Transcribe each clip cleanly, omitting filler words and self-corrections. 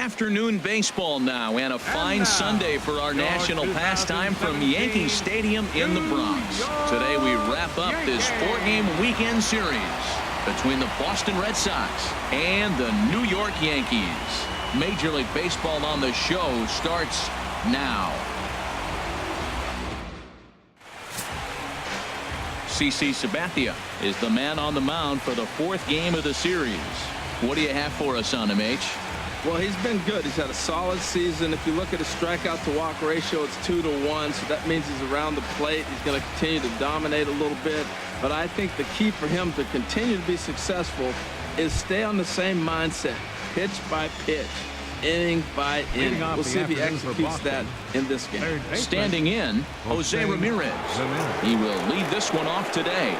Afternoon baseball now, and a fine Sunday for our national pastime from Yankee Stadium in the Bronx. Today we wrap up this 4-game weekend series between the Boston Red Sox and the New York Yankees. Major League Baseball on the show starts now. CC Sabathia is the man on the mound for the 4th game of the series. What do you have for us on him, H? Well, he's been good. He's had a solid season. If you look at his strikeout to walk ratio, it's 2-to-1, so that means he's around the plate. He's going to continue to dominate a little bit. But I think the key for him to continue to be successful is stay on the same mindset, pitch by pitch, inning by inning. We'll see if he executes that in this game. Standing in, Jose Ramirez. He will lead this one off today.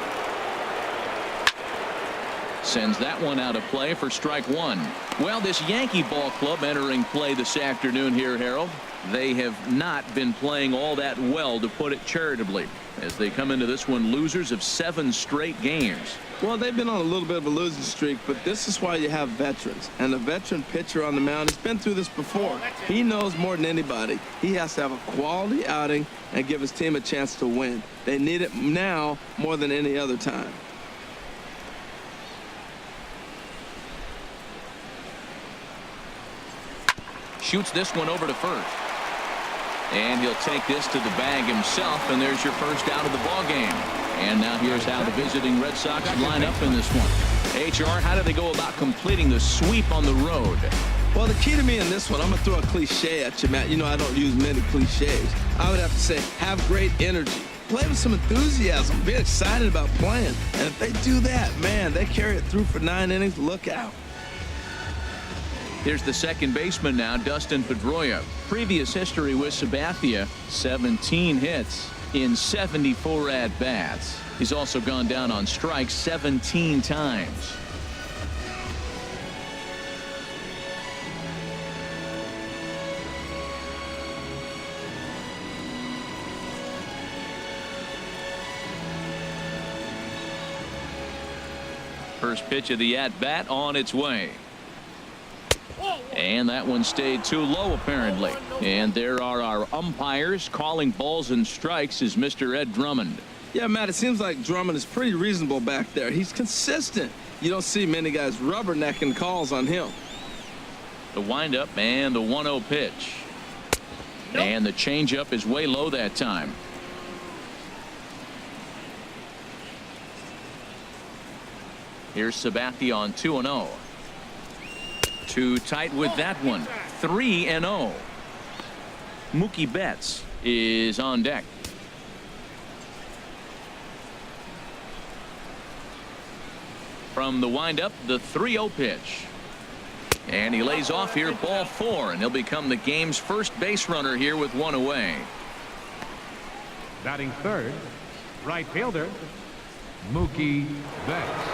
Sends that one out of play for strike one. Well, this Yankee ball club entering play this afternoon here, Harold. They have not been playing all that well, to put it charitably, as they come into this one losers of 7 straight games. Well, they've been on a little bit of a losing streak, but this is why you have veterans. And a veteran pitcher on the mound has been through this before. He knows more than anybody. He has to have a quality outing and give his team a chance to win. They need it now more than any other time. Shoots this one over to first. And he'll take this to the bag himself, and there's your first out of the ball game. And now here's how the visiting Red Sox line up in this one. HR, how do they go about completing the sweep on the road? Well, the key to me in this one, I'm going to throw a cliche at you, Matt. You know I don't use many cliches. I would have to say have great energy. Play with some enthusiasm. Be excited about playing. And if they do that, man, they carry it through for 9 innings. Look out. Here's the second baseman now, Dustin Pedrola. Previous history with Sabathia, 17 hits in 74 at-bats. He's also gone down on strikes 17 times. First pitch of the at-bat on its way. And that one stayed too low, apparently. And there are our umpires calling balls and strikes is Mr. Ed Drummond. Yeah, Matt, it seems like Drummond is pretty reasonable back there. He's consistent. You don't see many guys rubbernecking calls on him. The windup and the 1-0 pitch. Nope. And the changeup is way low that time. Here's Sabathia on 2-0. Too tight with that one. 3-0. Mookie Betts is on deck. From the windup, the 3-0 pitch. And he lays off here, ball 4, and he'll become the game's first base runner here with 1 away. Batting third, right fielder, Mookie Betts.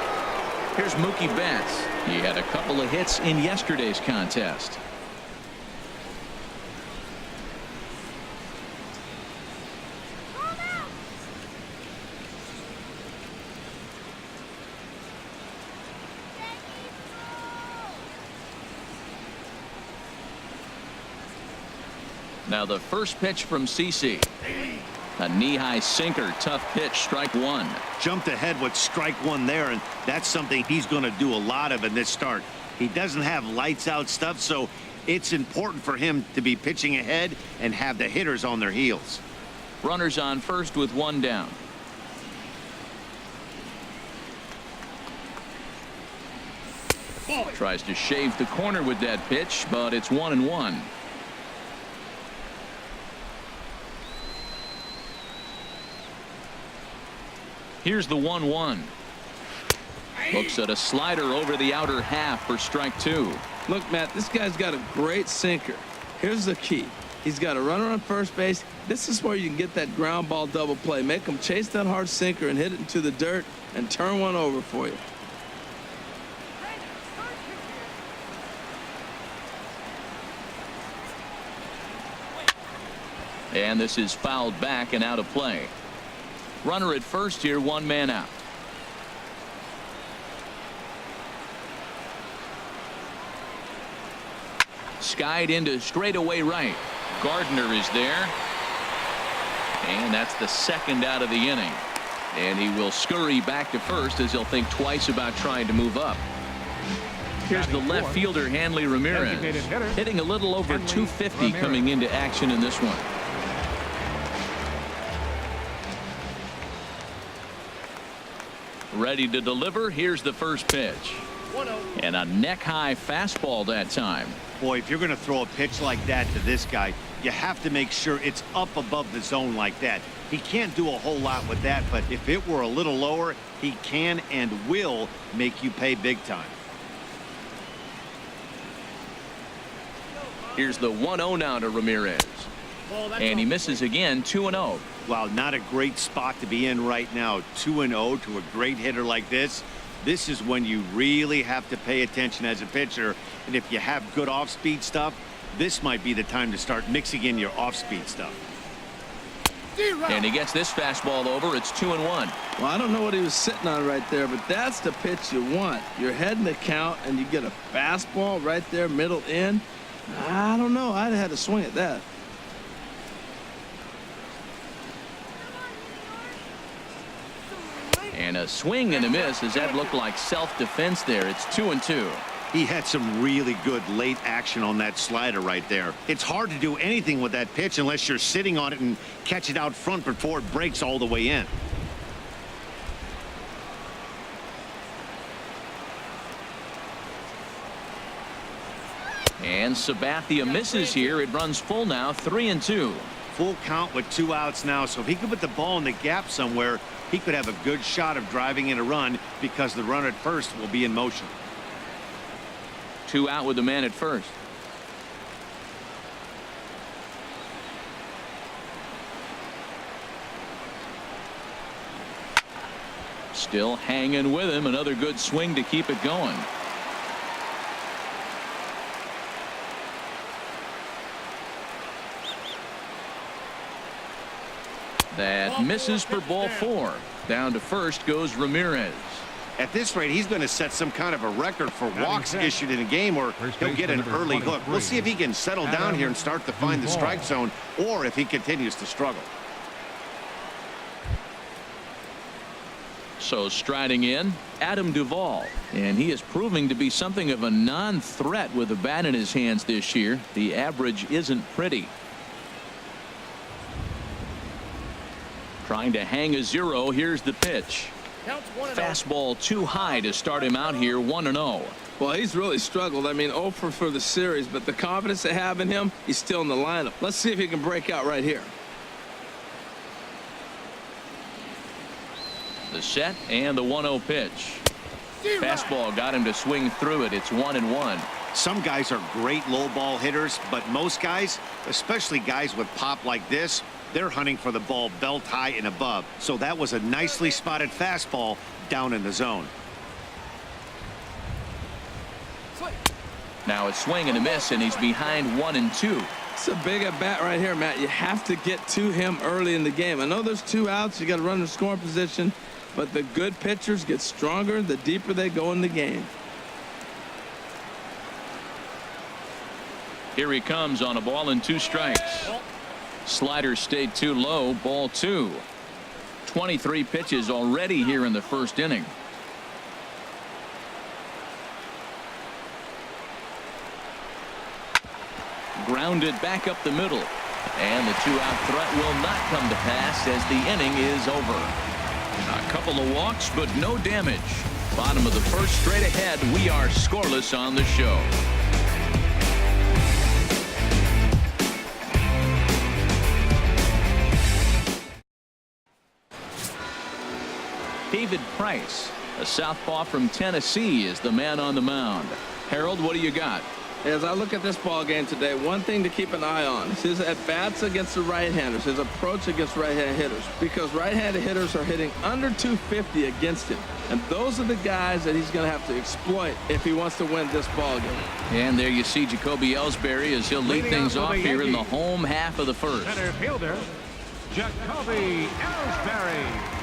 Here's Mookie Betts. He had a couple of hits in yesterday's contest. Now the first pitch from CC. A knee-high sinker, tough pitch, strike one. Jumped ahead with strike one there, and that's something he's going to do a lot of in this start. He doesn't have lights-out stuff, so it's important for him to be pitching ahead and have the hitters on their heels. Runners on first with 1 down. Tries to shave the corner with that pitch, but it's 1-1. Here's the 1-1. Looks at a slider over the outer half for strike 2. Look, Matt, this guy's got a great sinker. Here's the key. He's got a runner on first base. This is where you can get that ground ball double play. Make him chase that hard sinker and hit it into the dirt and turn one over for you. And this is fouled back and out of play. Runner at first here, 1 man out. Skied into straightaway right. Gardner is there. And that's the second out of the inning. And he will scurry back to first as he'll think twice about trying to move up. Here's the left fielder, Hanley Ramirez, hitting a little over 250 coming into action in this one. Ready to deliver. Here's the first pitch. And a neck-high fastball that time. Boy, if you're going to throw a pitch like that to this guy, you have to make sure it's up above the zone like that. He can't do a whole lot with that, but if it were a little lower, he can and will make you pay big time. Here's the 1-0 now to Ramirez. And he misses again, 2-0. Wow, not a great spot to be in right now. 2-0 to a great hitter like this. This is when you really have to pay attention as a pitcher. And if you have good off-speed stuff, this might be the time to start mixing in your off-speed stuff. And he gets this fastball over. It's 2-1. Well, I don't know what he was sitting on right there, but that's the pitch you want. You're heading the count, and you get a fastball right there, middle in. I don't know. I'd have had to swing at that. And a swing and a miss as that looked like self-defense there. It's 2-2. He had some really good late action on that slider right there. It's hard to do anything with that pitch unless you're sitting on it and catch it out front before it breaks all the way in. And Sabathia misses here. It runs full now, 3-2. Full count with 2 outs now, so if he could put the ball in the gap somewhere, he could have a good shot of driving in a run because the runner at first will be in motion. 2 out with the man at first. Still hanging with him. Another good swing to keep it going. That misses for ball 4. Down to first goes Ramirez. At this rate, he's going to set some kind of a record for walks issued in a game, or he'll get an early hook. We'll see if he can settle down here and start to find the strike zone, or if he continues to struggle. So striding in, Adam Duvall, and he is proving to be something of a non-threat with a bat in his hands this year. The average isn't pretty. Trying to hang a 0. Here's the pitch. Fastball too high to start him out here, 1-0. Well, he's really struggled. I mean, 0 for the series, but the confidence they have in him, he's still in the lineup. Let's see if he can break out right here. The set and the 1-0 pitch. Fastball got him to swing through it. It's 1-1. Some guys are great low ball hitters, but most guys, especially guys with pop like this, they're hunting for the ball belt high and above. So that was a nicely spotted fastball down in the zone. Now a swing and a miss, and he's behind 1-2. It's a big at bat right here, Matt. You have to get to him early in the game. I know there's 2 outs. You got to run the scoring position, but the good pitchers get stronger the deeper they go in the game. Here he comes on a ball and 2 strikes. Slider stayed too low, ball 2. 23 pitches already here in the first inning. Grounded back up the middle. And the 2-out threat will not come to pass as the inning is over. A couple of walks, but no damage. Bottom of the first, straight ahead. We are scoreless on the show. David Price, a southpaw from Tennessee, is the man on the mound. Harold, what do you got? As I look at this ball game today, one thing to keep an eye on is his at-bats against the right-handers, his approach against right-handed hitters, because right-handed hitters are hitting under 250 against him, and those are the guys that he's going to have to exploit if he wants to win this ball game. And there you see Jacoby Ellsbury as he'll lead things off here in the home half of the first. Center fielder, Jacoby Ellsbury.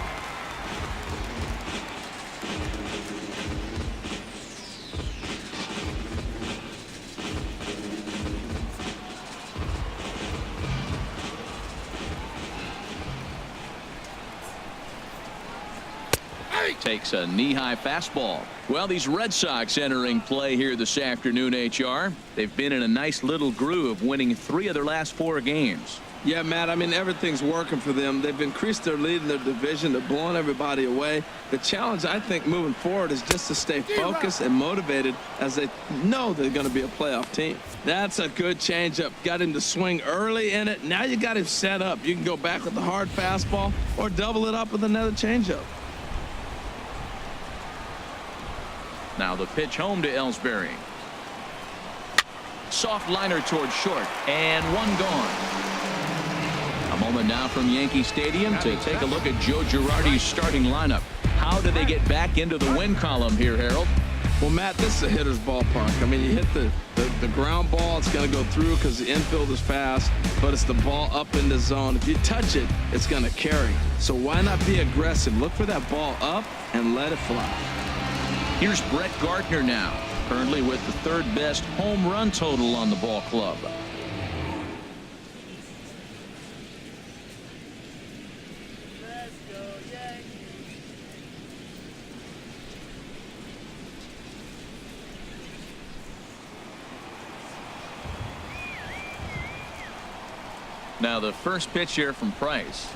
Takes a knee-high fastball. Well, these Red Sox entering play here this afternoon, HR. They've been in a nice little groove, winning 3 of their last 4 games. Yeah, Matt, I mean, everything's working for them. They've increased their lead in their division. They're blowing everybody away. The challenge, I think, moving forward is just to stay focused and motivated as they know they're going to be a playoff team. That's a good changeup. Got him to swing early in it. Now you got him set up. You can go back with the hard fastball or double it up with another changeup. Now the pitch home to Ellsbury. Soft liner towards short, and 1 gone. A moment now from Yankee Stadium to take a look at Joe Girardi's starting lineup. How do they get back into the win column here, Harold? Well, Matt, this is a hitter's ballpark. I mean, you hit the ground ball, it's going to go through because the infield is fast, but it's the ball up in the zone. If you touch it, it's going to carry. So why not be aggressive? Look for that ball up and let it fly. Here's Brett Gardner now, currently with the 3rd best home run total on the ball club. Now the first pitch here from Price.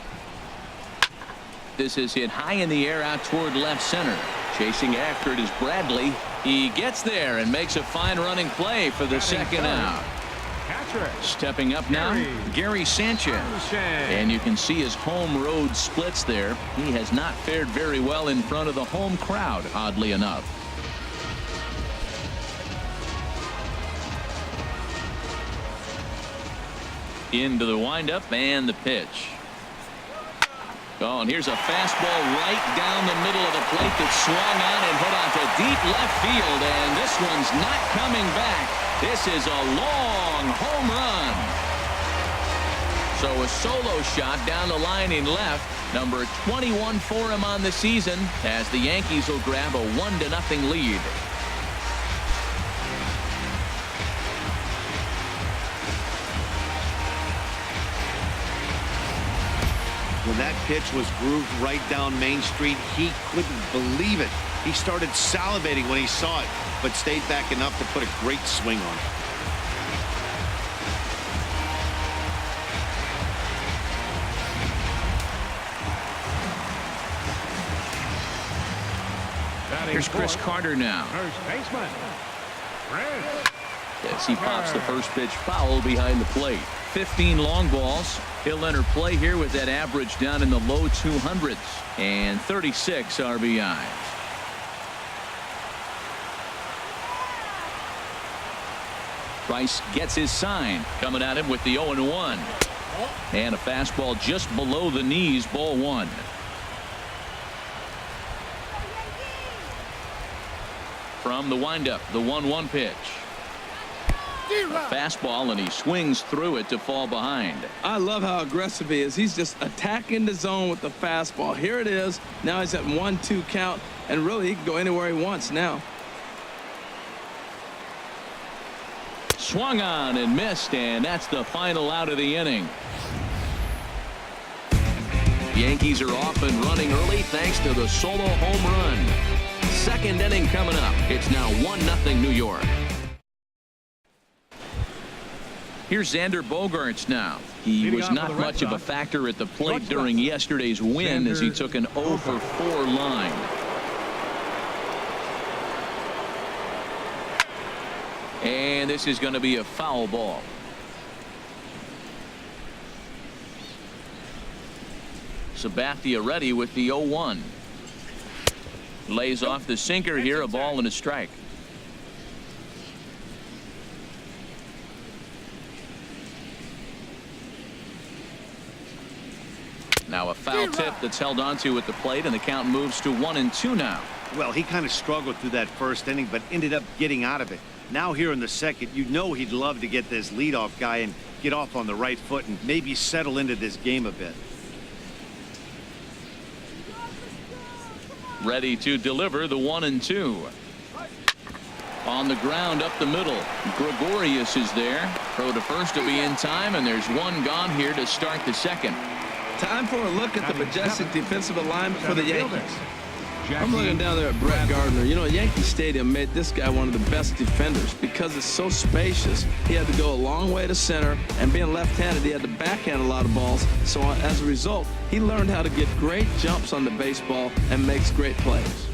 This is hit high in the air out toward left center. Chasing after it is Bradley. He gets there and makes a fine running play for the second out. Stepping up now, Gary Sanchez. And you can see his home road splits there. He has not fared very well in front of the home crowd, oddly enough. Into the windup and the pitch. Oh, and here's a fastball right down the middle of the plate that swung on and hit onto deep left field, and this one's not coming back. This is a long home run. So a solo shot down the line in left, number 21 for him on the season, as the Yankees will grab a 1-0 lead. When that pitch was grooved right down Main Street, he couldn't believe it. He started salivating when he saw it, but stayed back enough to put a great swing on it. Here's Chris Carter now. First baseman, As he pops the first pitch foul behind the plate. 15 long balls. He'll enter play here with that average down in the low 200s and 36 RBIs. Price gets his sign, coming at him with the 0-1. And a fastball just below the knees, ball 1. From the windup, the 1-1 pitch. A fastball, and he swings through it to fall behind. I love how aggressive he is. He's just attacking the zone with the fastball. Here it is. Now he's at 1-2 count, and really he can go anywhere he wants now. Swung on and missed, and that's the final out of the inning. Yankees are off and running early thanks to the solo home run. Second inning coming up. It's now 1-0 New York. Here's Xander Bogaerts now. He was not much of a factor at the plate during yesterday's win as he took an 0-for-4 line. And this is going to be a foul ball. Sabathia ready with the 0-1. Lays off the sinker here, a ball and a strike. Now a foul tip that's held onto at the plate, and the count moves to 1-2 now. Well, he kind of struggled through that first inning, but ended up getting out of it. Now here in the second, you know he'd love to get this leadoff guy and get off on the right foot and maybe settle into this game a bit. Ready to deliver the 1-2. On the ground up the middle. Gregorius is there. Throw to first to be in time, and there's one gone here to start the second. Time for a look at the majestic defensive alignment for the Yankees. I'm looking down there at Brett Gardner. You know, Yankee Stadium made this guy one of the best defenders because it's so spacious. He had to go a long way to center, and being left-handed, he had to backhand a lot of balls. So as a result, he learned how to get great jumps on the baseball and makes great plays.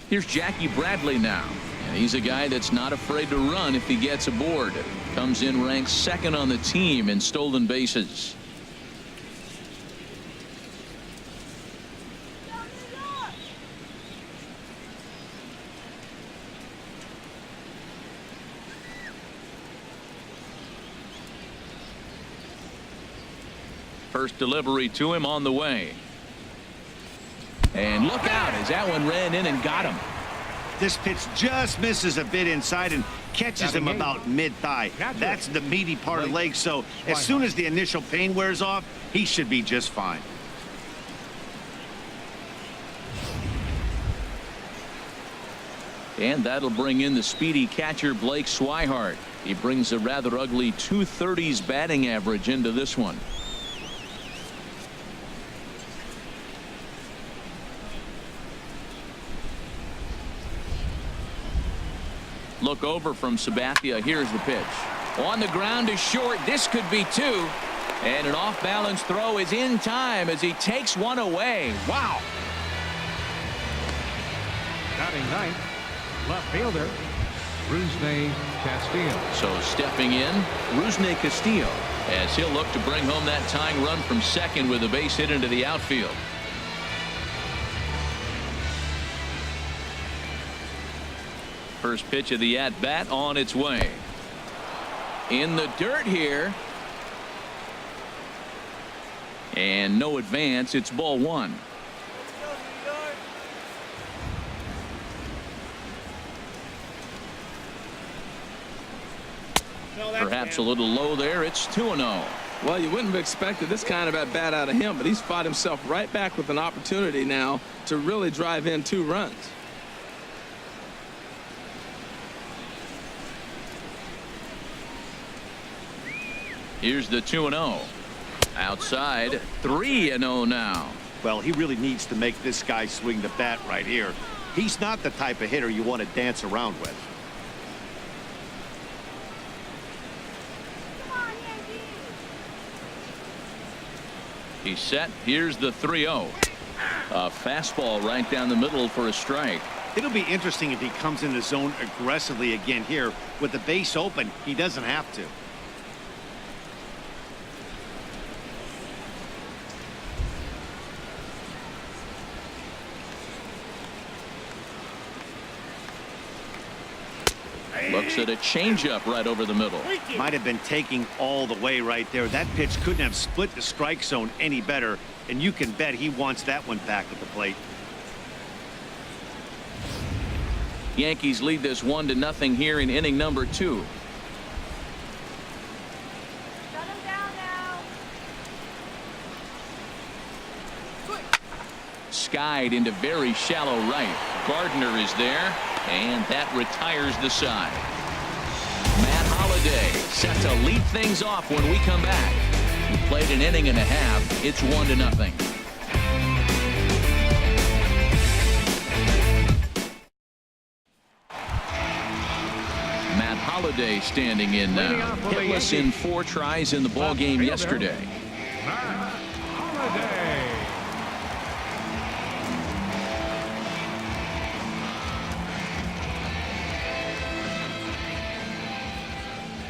Here's Jackie Bradley now. And he's a guy that's not afraid to run if he gets aboard. Comes in ranked second on the team in stolen bases. First delivery to him on the way. And look out as that one ran in and got him. This pitch just misses a bit inside and catches him about mid-thigh. That's the meaty part of the leg, so as soon as the initial pain wears off, he should be just fine. And that'll bring in the speedy catcher Blake SWIHART. He brings a rather ugly 230s batting average into this one. Look over from Sabathia. Here's the pitch. On the ground is short. This could be two. And an off-balance throw is in time as he takes one away. Wow. Batting ninth, left fielder, Rusney Castillo. So stepping in, Rusney Castillo, as he'll look to bring home that tying run from second with a base hit into the outfield. First pitch of the at-bat on its way. In the dirt here. And no advance. It's ball one. Perhaps a little low there. It's 2-0. Well, you wouldn't have expected this kind of at-bat out of him, but he's fought himself right back with an opportunity now to really drive in 2 runs. Here's the 2-0. Outside, 3-0 now. Well, he really needs to make this guy swing the bat right here. He's not the type of hitter you want to dance around with. He's set. Here's the 3-0. A fastball right down the middle for a strike. It'll be interesting if he comes in the zone aggressively again here. With the base open, he doesn't have to. Looks at a changeup right over the middle. Might have been taking all the way right there. That pitch couldn't have split the strike zone any better, and you can bet he wants that one back at the plate. Yankees lead this 1-0 here in inning number 2. Shut him down now. Skied into very shallow right. Gardner is there, and that retires the side. Matt Holliday set to lead things off when we come back. We played an inning and a half. It's 1-0. Matt Holliday standing in now. Hitless in 4 tries in the ball game yesterday. Matt Holliday.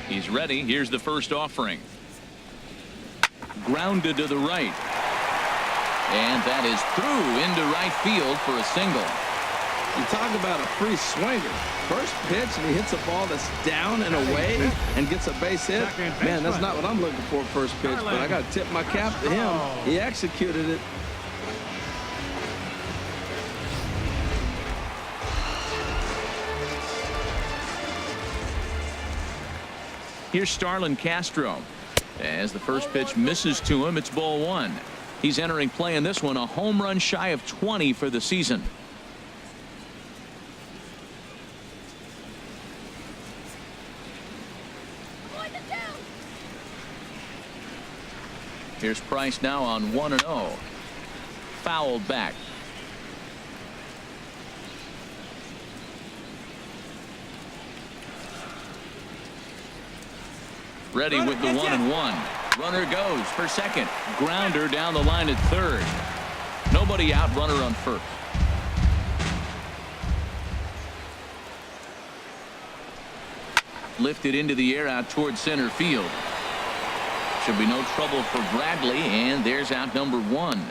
He's ready. Here's the first offering. Grounded to the right. And that is through into right field for a single. You talk about a free swinger. First pitch, and he hits a ball that's down and away and gets a base hit. Man, that's not what I'm looking for first pitch, but I got to tip my cap to him. He executed it. Here's Starlin Castro. As the first pitch misses to him, it's ball 1. He's entering play in this one, a home run shy of 20 for the season. Here's Price now on 1-0. fouled back. Ready with the 1-1. Runner goes for second. Grounder down the line at third. Nobody out. Runner on first. Lifted into the air out towards center field. Should be no trouble for Bradley, and there's out number 1.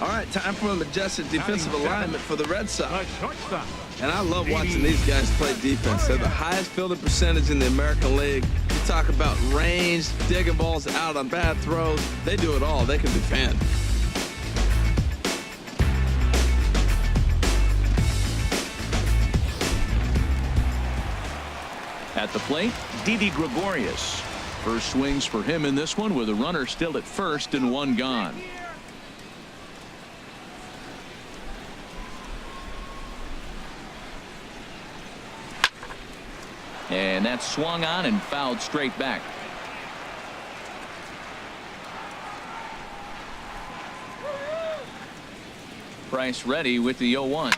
All right, time for a majestic defensive alignment for the Red Sox. The shortstop. And I love watching these guys play defense. They're the highest fielding percentage in the American League. You talk about range, digging balls out on bad throws. They do it all. They can defend. At the plate, Didi Gregorius. First swings for him in this one with a runner still at first and 1 gone. And that's swung on and fouled straight back. Price ready with the 0-1.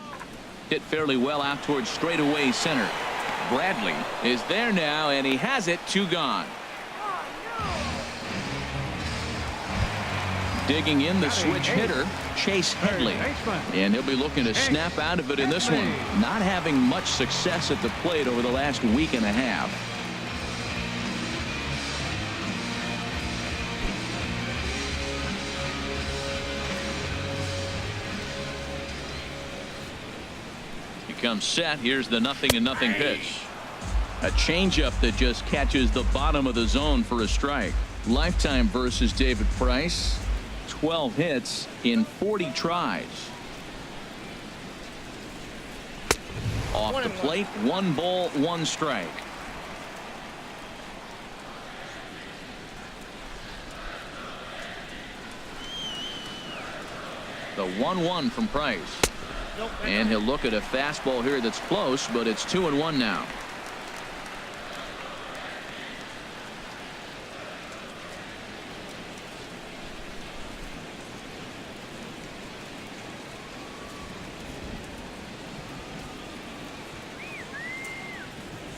Hit fairly well out towards straightaway center. Bradley is there now, and he has it. 2 gone. Digging in the switch hitter, Chase Headley. And he'll be looking to snap out of it in this one. Not having much success at the plate over the last week and a half. He comes set. Here's the 0-0 pitch. A changeup that just catches the bottom of the zone for a strike. Lifetime versus David Price. 12 hits in 40 tries. Off the plate, 1 ball, 1 strike. The 1-1 from Price. And he'll look at a fastball here that's close, but it's 2-1 now.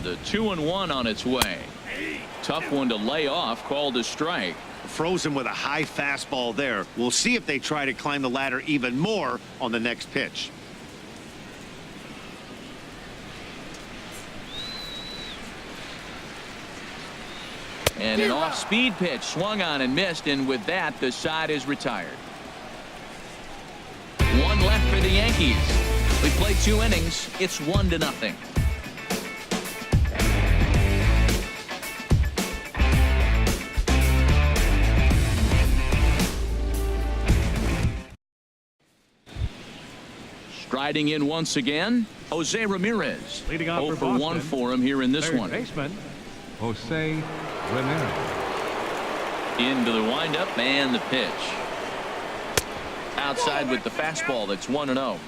The 2-1 on its way. Tough one to lay off, called a strike. Froze him with a high fastball there. We'll see if they try to climb the ladder even more on the next pitch. And an off-speed pitch swung on and missed, and with that the side is retired. 1 left for the Yankees. We played 2 innings. It's 1-0. Striding in once again, Jose Ramirez. Leading off 0 for for Boston, 1 for him here in this third one. baseman, Jose Ramirez. Into the windup and the pitch. Outside with the fastball. That's 1-0.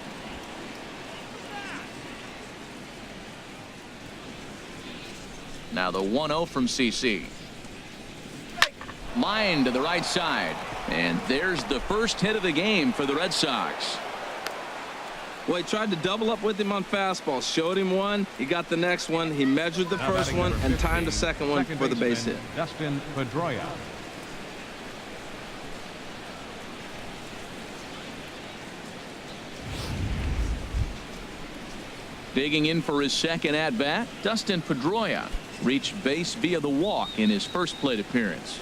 Now the 1-0 from CC. Line to the right side. And there's the first hit of the game for the Red Sox. Well, he tried to double up with him on fastball. Showed him one. He got the next one. He measured the first one and timed the second one for the base hit. Dustin Pedrola. Digging in for his second at-bat, Dustin Pedrola reached base via the walk in his first plate appearance.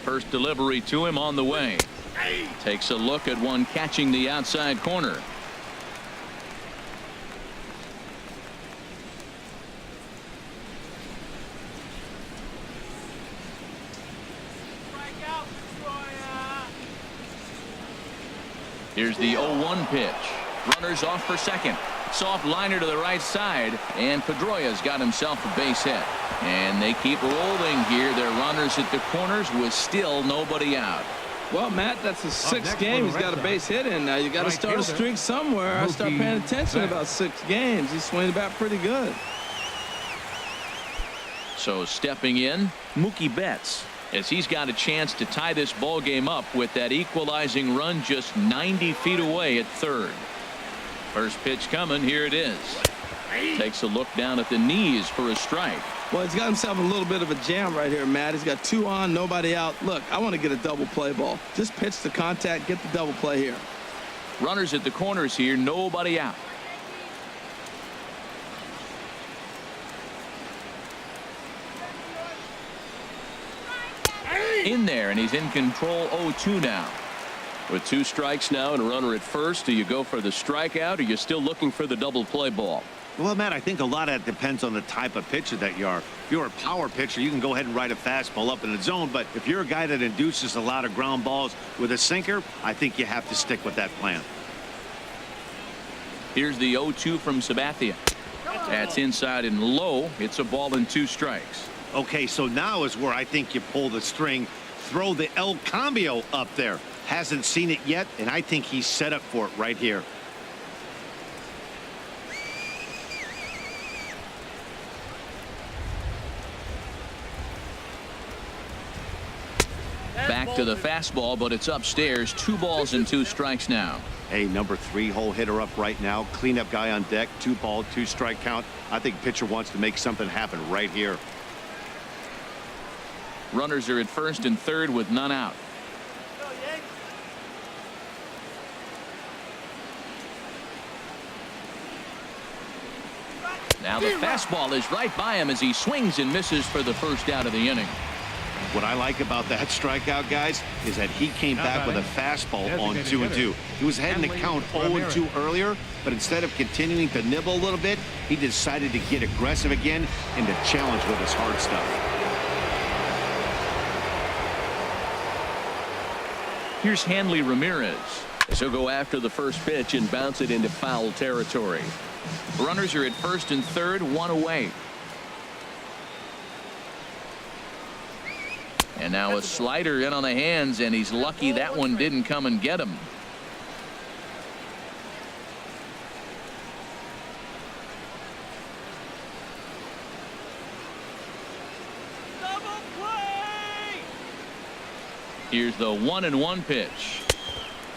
First delivery to him on the way. Takes a look at one catching the outside corner. Here's the 0-1 pitch. Runners off for second. Soft liner to the right side, and Pedrola's got himself a base hit. And they keep rolling here. Their runners at the corners with still nobody out. Well, Matt, that's the sixth game he's got a base hit in now. You got to start a streak somewhere. I start paying attention about 6 games. He's swinging the bat pretty good. So stepping in, Mookie Betts, as he's got a chance to tie this ball game up with that equalizing run just 90 feet away at third. First pitch coming. Here it is. Takes a look down at the knees for a strike. Well, he's got himself a little bit of a jam right here, Matt. He's got 2 on, nobody out. Look, I want to get a double play ball. Just pitch the contact, get the double play here. Runners at the corners here, nobody out. In there, and he's in control. 0-2 now. With 2 strikes now and a runner at first, do you go for the strikeout, or are you still looking for the double play ball? Well, Matt, I think a lot of that depends on the type of pitcher that you are. If you're a power pitcher, you can go ahead and ride a fastball up in the zone. But if you're a guy that induces a lot of ground balls with a sinker, I think you have to stick with that plan. Here's the 0-2 from Sabathia. That's inside and low. It's a ball and 2 strikes. Okay, so now is where I think you pull the string, throw the El Cambio up there. Hasn't seen it yet, and I think he's set up for it right here. Back to the fastball, but it's upstairs. 2 balls and 2 strikes now. Hey, number 3 hole hitter up right now. Cleanup guy on deck. 2 ball, 2 strike count. I think pitcher wants to make something happen right here. Runners are at first and third with none out. Now the fastball is right by him as he swings and misses for the first out of the inning. What I like about that strikeout, guys, is that he came back with a fastball on 2-2. He was heading to count 0-2 earlier, but instead of continuing to nibble a little bit, he decided to get aggressive again and to challenge with his hard stuff. Here's Hanley Ramirez. So go after the first pitch and bounce it into foul territory. Runners are at first and third, 1 away. And now a slider in on the hands, and he's lucky that one didn't come and get him. Double play! Here's the 1-1 pitch.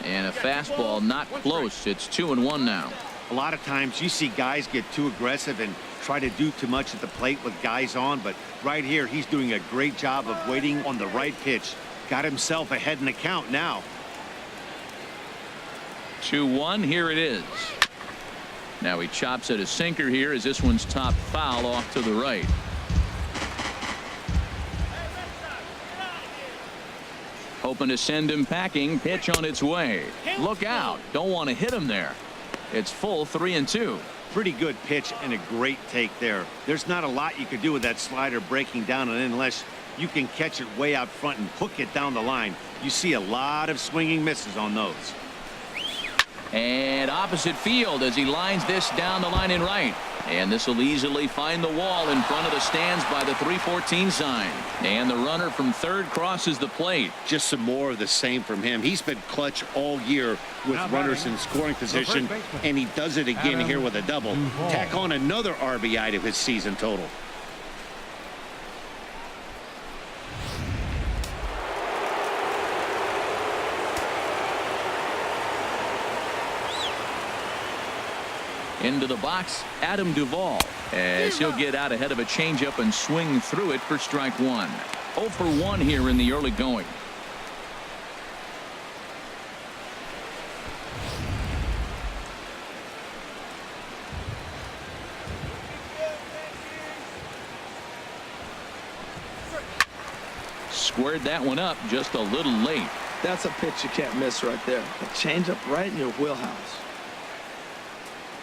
And a fastball not close. It's 2-1 now. A lot of times you see guys get too aggressive and try to do too much at the plate with guys on, but right here he's doing a great job of waiting on the right pitch. Got himself ahead in the count now. 2-1. Here it is. Now he chops at a sinker here as this one's top foul off to the right. Hoping to send him packing. Pitch on its way. Look out. Don't want to hit him there. It's full 3-2. Pretty good pitch and a great take there. There's not a lot you could do with that slider breaking down, and unless you can catch it way out front and hook it down the line, you see a lot of swinging misses on those. And opposite field as he lines this down the line in right. And this will easily find the wall in front of the stands by the 314 sign. And the runner from third crosses the plate. Just some more of the same from him. He's been clutch all year with runners in scoring position, and he does it again here with a double. Tack on another RBI to his season total. Into the box, Adam Duvall, as he'll get out ahead of a changeup and swing through it for strike 1. 0 for 1 here in the early going. Squared that one up just a little late. That's a pitch you can't miss right there. A changeup right in your wheelhouse.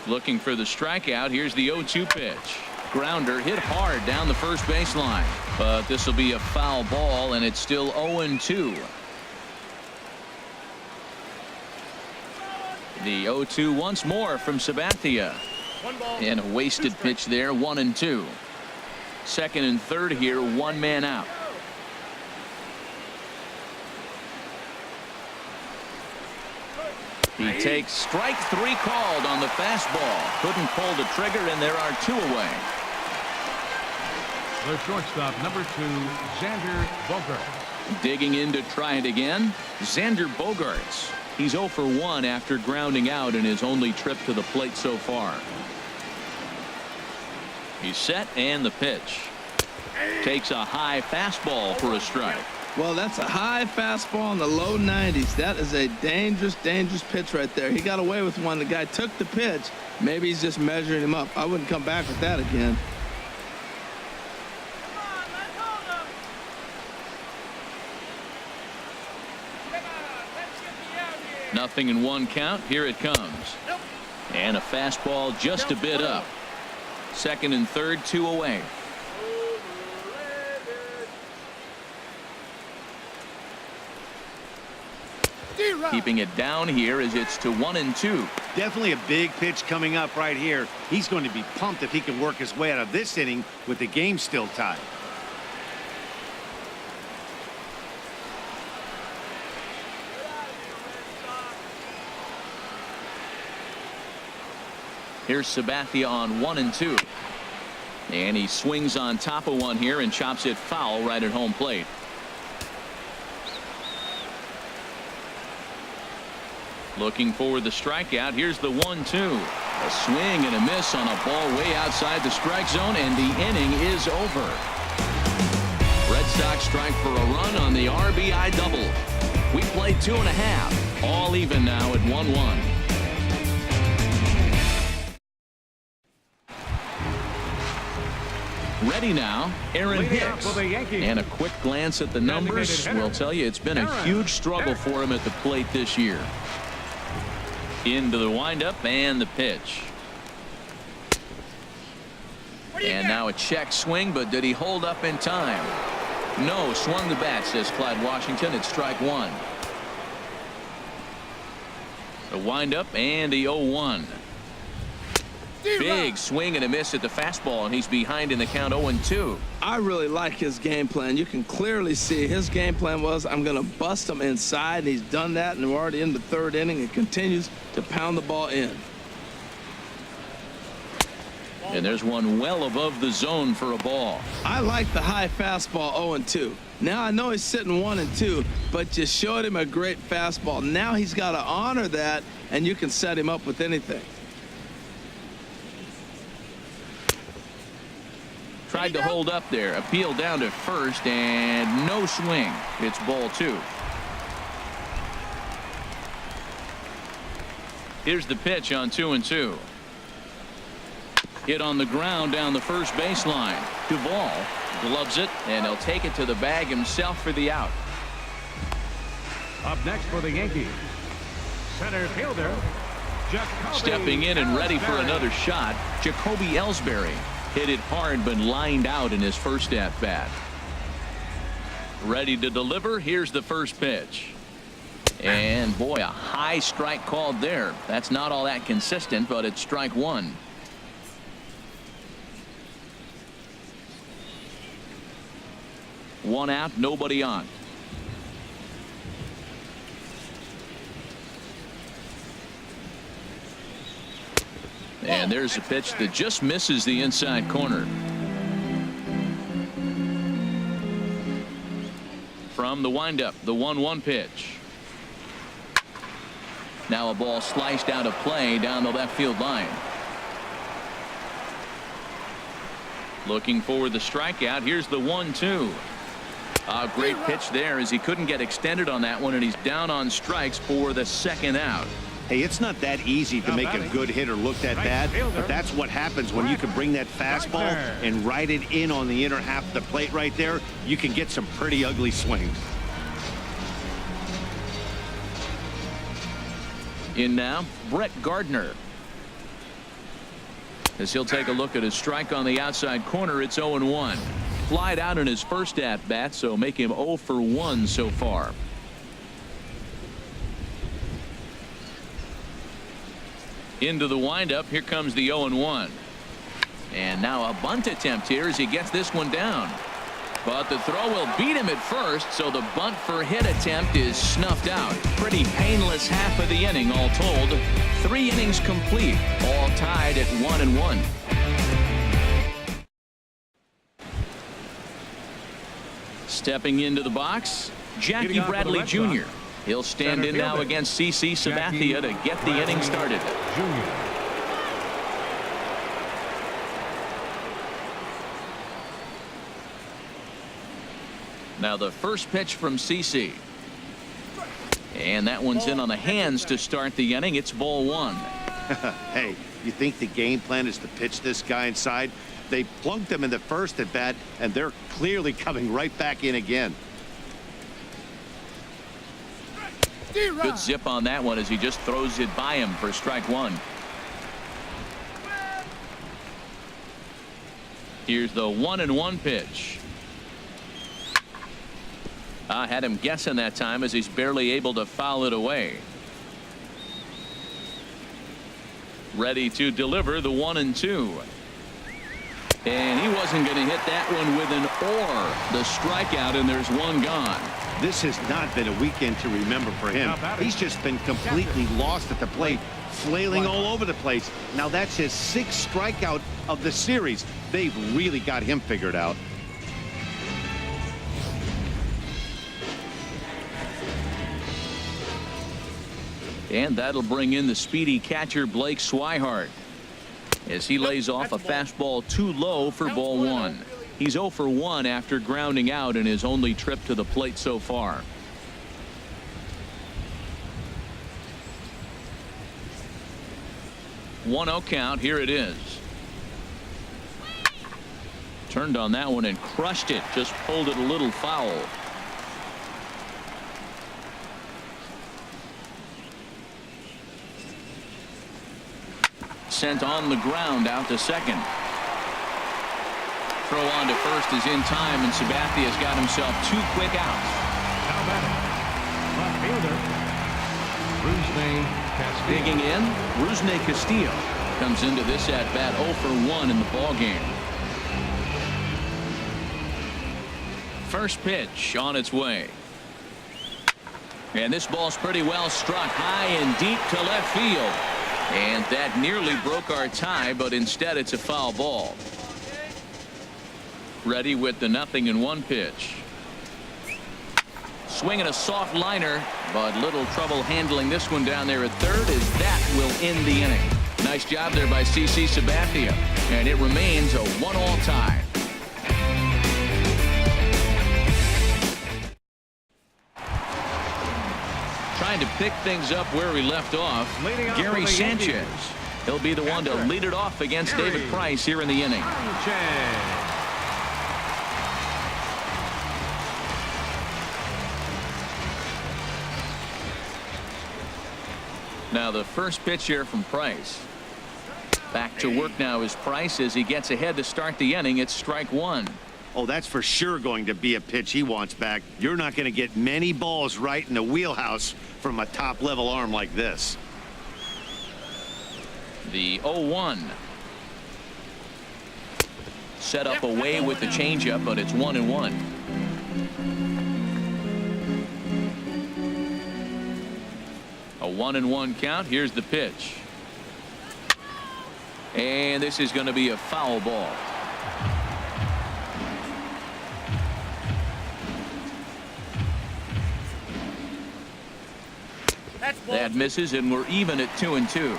Looking for the strikeout. Here's the 0-2 pitch. Grounder hit hard down the first baseline, but this will be a foul ball, and it's still 0-2. The 0-2 once more from Sabathia. And a wasted pitch there, 1-2. Second and third here, one man out. He takes strike three called on the fastball. Couldn't pull the trigger, and there are two away. The shortstop, number 2, Xander Bogaerts. Digging in to try it again, Xander Bogaerts. He's 0 for 1 after grounding out in his only trip to the plate so far. He's set, and the pitch. Takes a high fastball for a strike. Well, that's a high fastball in the low 90s. That is a dangerous, dangerous pitch right there. He got away with one. The guy took the pitch. Maybe he's just measuring him up. I wouldn't come back with that again. Nothing in one count. Here it comes. And a fastball just a bit up. Second and third, two away. Keeping it down here as it's to 1-2. Definitely a big pitch coming up right here. He's going to be pumped if he can work his way out of this inning with the game still tied. Here's Sabathia on 1-2. And he swings on top of one here and chops it foul right at home plate. Looking for the strikeout. Here's the 1-2. A swing and a miss on a ball way outside the strike zone, and the inning is over. Red Sox strike for a run on the RBI double. We played 2.5. All even now at 1-1. Ready now, Aaron Hicks. And a quick glance at the numbers will tell you it's been a huge struggle for him at the plate this year. Into the windup and the pitch. And now a check swing, but did he hold up in time? No, swung the bat, says Clyde Washington. It's strike one. The windup and the 0-1. Big swing and a miss at the fastball, and he's behind in the count 0-2. I really like his game plan. You can clearly see his game plan was, I'm going to bust him inside, and he's done that, and we're already in the third inning and continues to pound the ball in. And there's one well above the zone for a ball. I like the high fastball 0-2. Now I know he's sitting 1-2, but you showed him a great fastball. Now he's got to honor that, and you can set him up with anything. Tried to hold up there. Appeal down to first, and no swing. It's ball two. Here's the pitch on 2-2. Hit on the ground down the first baseline. Duvall gloves it, and he'll take it to the bag himself for the out. Up next for the Yankees, center fielder, JACOBY. Stepping in and ready for another shot, JACOBY ELLSBURY. Hit it hard, but lined out in his first at-bat. Ready to deliver. Here's the first pitch. And, boy, a high strike called there. That's not all that consistent, but it's strike one. One out, nobody on. And there's a pitch that just misses the inside corner. From the windup, the 1-1 pitch. Now a ball sliced out of play down the left field line. Looking for the strikeout. Here's the 1-2. A great pitch there as he couldn't get extended on that one, and he's down on strikes for the second out. Hey, it's not that easy to make a good hitter look that bad, but that's what happens when you can bring that fastball and ride it in on the inner half of the plate right there. You can get some pretty ugly swings. In now, Brett Gardner. As he'll take a look at his strike on the outside corner, it's 0-1. Flied out in his first at-bat, so make him 0 for 1 so far. Into the windup. Here comes the 0-1. And now a bunt attempt here as he gets this one down. But the throw will beat him at first, so the bunt for hit attempt is snuffed out. Pretty painless half of the inning all told. 3 innings complete, all tied at 1-1. Stepping into the box, Jackie Bradley Jr. He'll stand in now against C.C. Sabathia to get the inning started. Now the first pitch from C.C. And that one's in on the hands to start the inning. It's ball 1. Hey, you think the game plan is to pitch this guy inside? They plunked him in the first at bat, and they're clearly coming right back in again. Good zip on that one as he just throws it by him for strike 1. Here's the 1-1 pitch. I had him guessing that time as he's barely able to foul it away. Ready to deliver the 1-2. And he wasn't going to hit that one with an or. The strikeout, and there's one gone. This has not been a weekend to remember for him. He's just been completely lost at the plate, flailing all over the place. Now that's his 6th strikeout of the series. They've really got him figured out. And that'll bring in the speedy catcher Blake SWIHART as he lays off a fastball too low for ball 1. He's 0 for 1 after grounding out in his only trip to the plate so far. One-0 count. Here it is. Turned on that one and crushed it. Just pulled it a little foul. Sent on the ground out to second. Throw on to first is in time, and Sabathia's got himself 2 quick outs. Now batting, left fielder, Rusney Castillo. Digging in, Rusney Castillo comes into this at bat 0 for 1 in the ball game. First pitch on its way. And this ball's pretty well struck high and deep to left field. And that nearly broke our tie, but instead it's a foul ball. Ready with the 0-1 pitch. Swinging a soft liner, but little trouble handling this one down there at third as that will end the inning. Nice job there by C.C. Sabathia, and it remains a 1-all tie. Trying to pick things up where we left off, Gary Sanchez. He'll be the one to lead it off against David Price here in the inning. Now the first pitch here from Price. Back to work now is Price as he gets ahead to start the inning. It's strike 1. Oh, that's for sure going to be a pitch he wants back. You're not going to get many balls right in the wheelhouse from a top-level arm like this. The 0-1. Set up away with the changeup, but it's 1-1. A 1-1 count. Here's the pitch. And this is going to be a foul ball. That misses, and we're even at 2-2.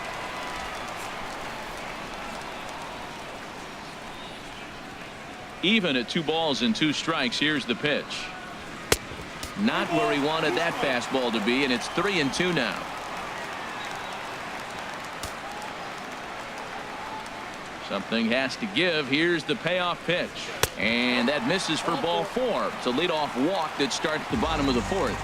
Even at 2 balls and 2 strikes. Here's the pitch. Not where he wanted that fastball to be, and it's 3-2 now. Something has to give. Here's the payoff pitch, and that misses for ball 4. It's a leadoff walk that starts the bottom of the 4th.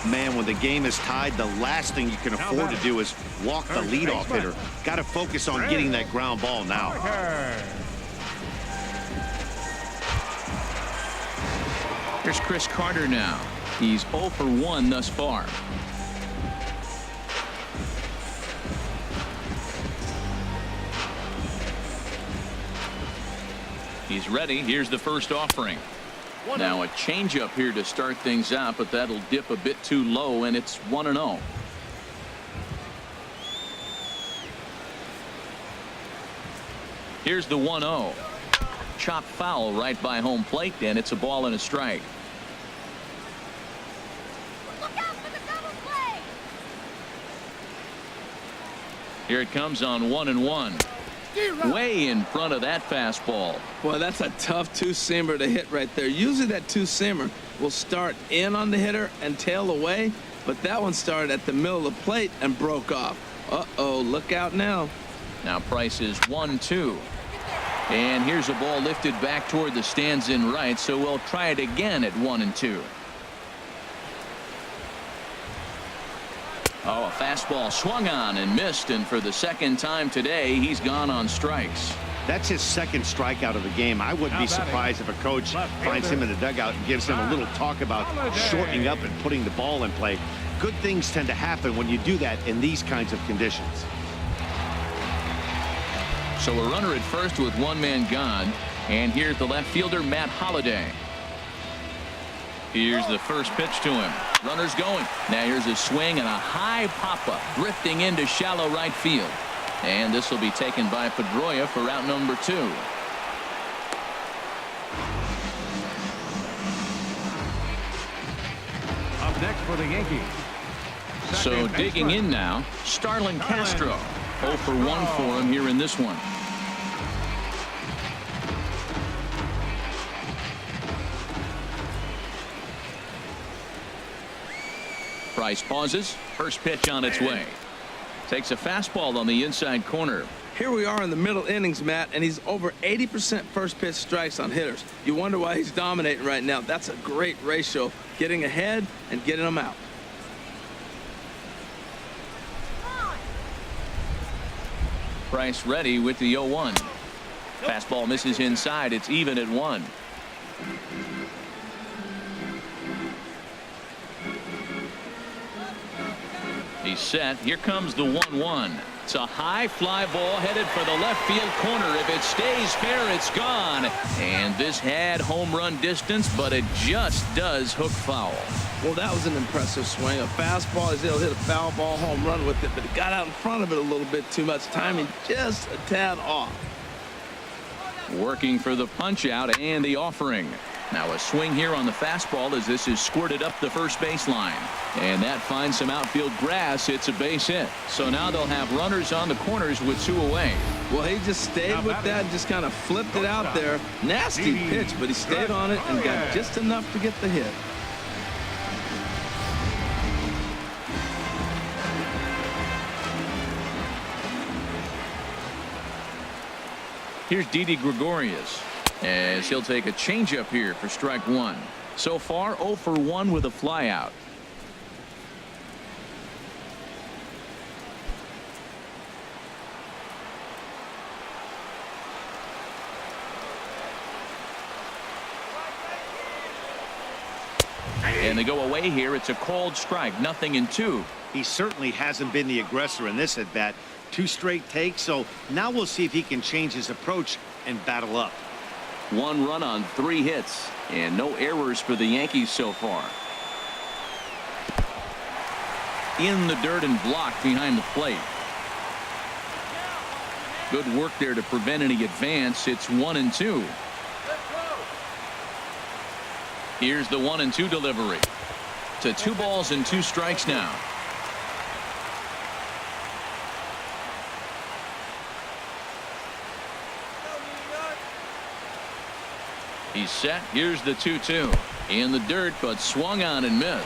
Man, when the game is tied, the last thing you can afford to do is walk the leadoff hitter. Got to focus on getting that ground ball now. Here's Chris Carter now. He's 0 for 1 thus far. He's ready. Here's the first offering. Now a changeup here to start things out, but that'll dip a bit too low, and it's 1-0. Here's the 1-0. Chop foul right by home plate, and it's a ball and a strike. Look out for the double play. Here it comes on 1-1. Way in front of that fastball. Boy, that's a tough two-seamer to hit right there. Usually that two-seamer will start in on the hitter and tail away, but that one started at the middle of the plate and broke off. Uh-oh, look out now. Now Price is 1-2. And here's a ball lifted back toward the stands in right, so we'll try it again at 1-2. Oh, a fastball swung on and missed, and for the second time today, he's gone on strikes. That's his second strikeout of the game. I wouldn't be surprised if a coach finds him in the dugout and gives him a little talk about shortening up and putting the ball in play. Good things tend to happen when you do that in these kinds of conditions. So a runner at first with one man gone, and here's the left fielder, Matt Holliday. Here's the first pitch to him. Runner's going. Now here's a swing and a high pop-up drifting into shallow right field. And this will be taken by Pedrola for out number 2. Up next for the Yankees. So digging in now, Starlin Castro. 0 for 1 for him here in this one. Price pauses. First pitch on its way. Takes a fastball on the inside corner. Here we are in the middle innings, Matt, and he's over 80% first pitch strikes on hitters. You wonder why he's dominating right now. That's a great ratio, getting ahead and getting them out. Price ready with the 0-1. Fastball misses inside. It's even at 1. He's set. Here comes the 1-1. It's a high fly ball headed for the left field corner. If it stays fair, it's gone. And this had home run distance, but it just does hook foul. Well, that was an impressive swing. A fastball, he's able to hit a foul ball home run with it, but he got out in front of it a little bit too much. Timing just a tad off. Working for the punch out and the offering. Now a swing here on the fastball as this is squirted up the first baseline. And that finds some outfield grass. It's a base hit. So now they'll have runners on the corners with 2 away. Well, he just stayed with that and just kind of flipped it out there. Nasty pitch, but he stayed on it and got just enough to get the hit. Here's Didi Gregorius as he'll take a changeup here for strike 1. So far 0 for 1 with a flyout. And they go away here. It's a called strike. 0-2. He certainly hasn't been the aggressor in this at bat. 2 straight takes, so now we'll see if he can change his approach and battle up. 1 run on 3 hits and no errors for the Yankees so far. In the dirt and blocked behind the plate. Good work there to prevent any advance. It's 1-2. Here's the 1-2 delivery. To 2 balls and 2 strikes now. He's set. Here's the 2-2. In the dirt, but swung on and missed.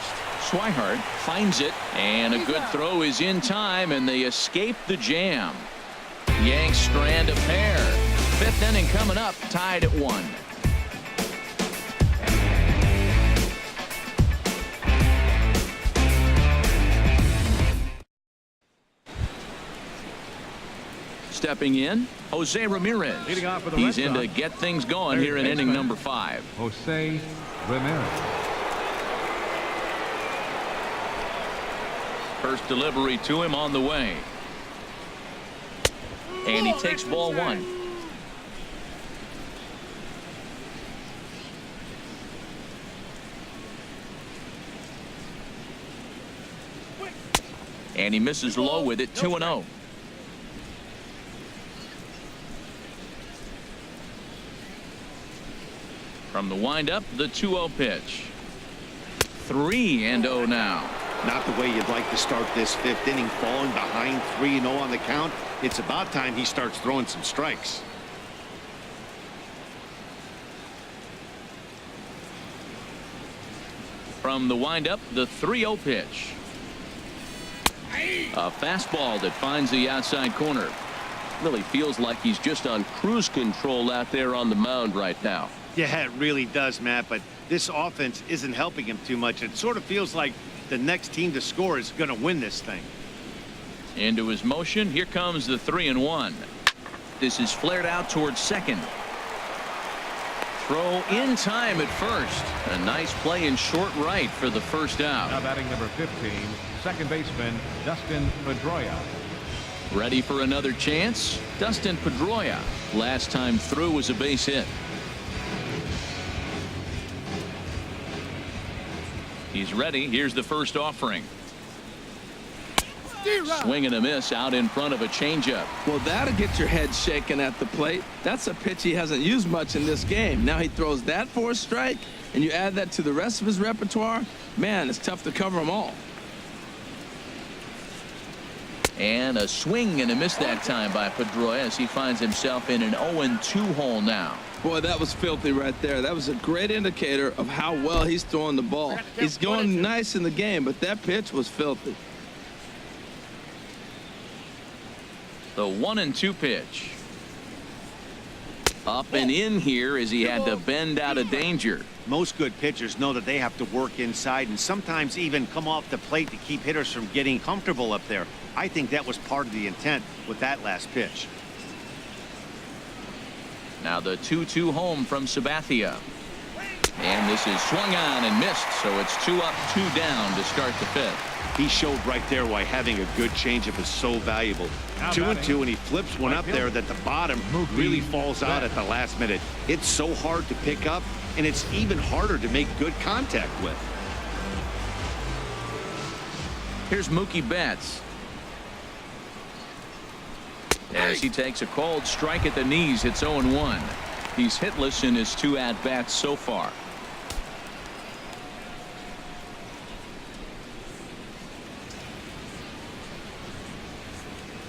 SWIHART finds it, and a good throw is in time, and they escape the jam. Yanks strand a pair. 5th inning coming up, tied at 1. Stepping in, Jose Ramirez. Leading off for the He's Red in to Sox. get things going here in inning number 5. Jose Ramirez. First delivery to him on the way. And he takes ball 1. And he misses low with it, 2-0. From the windup, the 2-0 pitch. 3-0 now. Not the way you'd like to start this fifth inning, falling behind 3-0 on the count. It's about time he starts throwing some strikes. From the windup, the 3-0 pitch. A fastball that finds the outside corner. Really feels like he's just on cruise control out there on the mound right now. Yeah, it really does, Matt, but this offense isn't helping him too much. It sort of feels like the next team to score is going to win this thing. Into his motion. Here comes the 3-1. This is flared out towards second. Throw in time at first. A nice play in short right for the first out. Now batting number 15, second baseman Dustin Pedrola. Ready for another chance? Dustin Pedrola. Last time through was a base hit. He's ready. Here's the first offering. Swing and a miss out in front of a changeup. Well, that'll get your head shaken at the plate. That's a pitch he hasn't used much in this game. Now he throws that for a strike, and you add that to the rest of his repertoire. Man, it's tough to cover them all. And a swing and a miss that time by Pedrola as he finds himself in an 0-2 hole now. Boy, that was filthy right there. That was a great indicator of how well he's throwing the ball. He's going nice in the game, but that pitch was filthy. The 1-2 pitch. Up and in here as he had to bend out of danger. Most good pitchers know that they have to work inside and sometimes even come off the plate to keep hitters from getting comfortable up there. I think that was part of the intent with that last pitch. Now the 2-2 home from Sabathia. And this is swung on and missed, so it's 2 up, 2 down to start the fifth. He showed right there why having a good changeup is so valuable. 2-2, and he flips one up there that the bottom really falls out at the last minute. It's so hard to pick up, and it's even harder to make good contact with. Here's Mookie Betts. As he takes a called strike at the knees, it's 0-1. He's hitless in his 2 at-bats so far.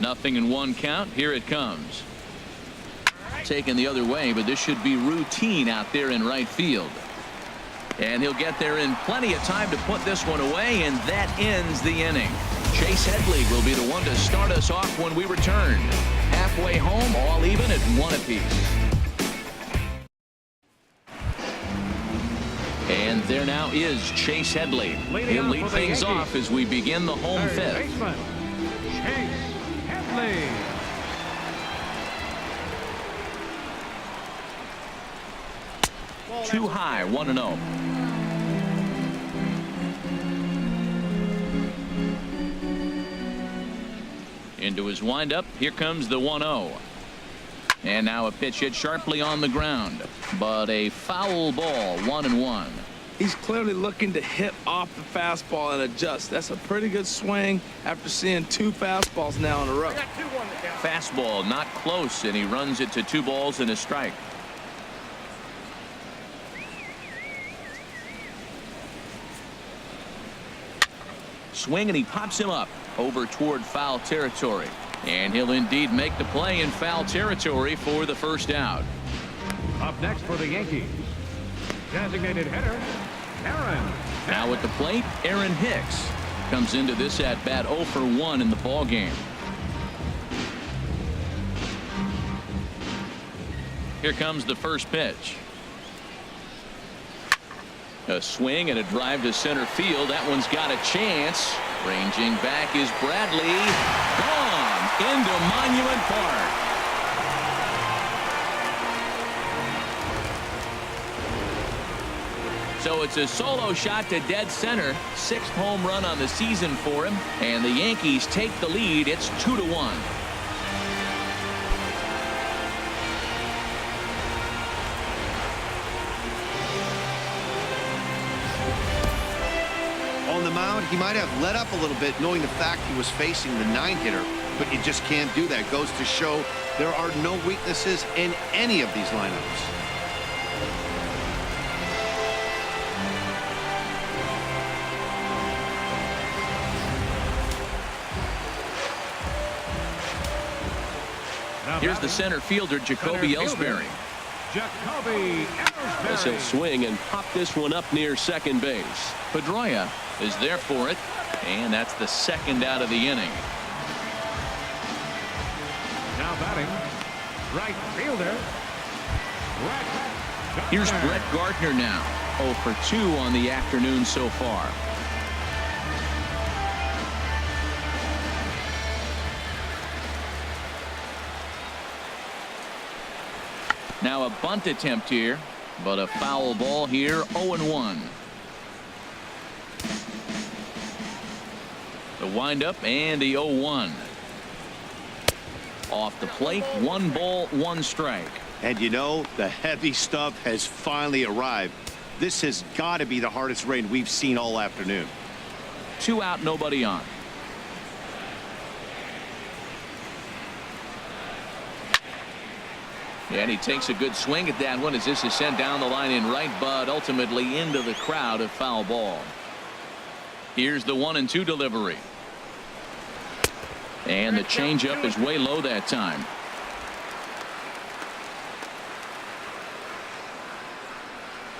Nothing in 1 count. Here it comes. Taken the other way, but this should be routine out there in right field. And he'll get there in plenty of time to put this one away, and that ends the inning. Chase Headley will be the one to start us off when we return. Halfway home, all even at 1 apiece. And there now is Chase Headley. He'll lead things off as we begin the home fifth. Baseman, Chase Headley. Too high, 1-0. Into his windup. Here comes the 1-0. And now a pitch hit sharply on the ground. But a foul ball, 1-1. He's clearly looking to hit off the fastball and adjust. That's a pretty good swing after seeing 2 fastballs now in a row. Fastball not close, and he runs it to 2 balls and a strike. Swing, and he pops him up over toward foul territory. And he'll indeed make the play in foul territory for the first out. Up next for the Yankees, designated hitter, Aaron. Now at the plate, Aaron Hicks comes into this at bat 0 for 1 in the ball game. Here comes the first pitch. A swing and a drive to center field. That one's got a chance. Ranging back is Bradley. Gone into Monument Park. So it's a solo shot to dead center. 6th home run on the season for him. And the Yankees take the lead. It's 2-1. On the mound, he might have let up a little bit knowing the fact he was facing the 9-hitter, but you just can't do that. Goes to show there are no weaknesses in any of these lineups. Here's the center fielder, JACOBY ELLSBURY. JACOBY As he'll ELLSBURY. swing and pop this one up near second base. PEDROLA is there for it, and that's the second out of the inning. Now batting, right fielder. Brett Here's Gardner. Brett Gardner now. 0 for 2 on the afternoon so far. Now a bunt attempt here, but a foul ball here, 0-1. The windup and the 0-1. Off the plate, 1 ball, 1 strike. And you know, the heavy stuff has finally arrived. This has got to be the hardest rain we've seen all afternoon. 2 out, nobody on. And he takes a good swing at that one as this is sent down the line in right, but ultimately into the crowd, a foul ball. Here's the 1-2 delivery. And the changeup is way low that time.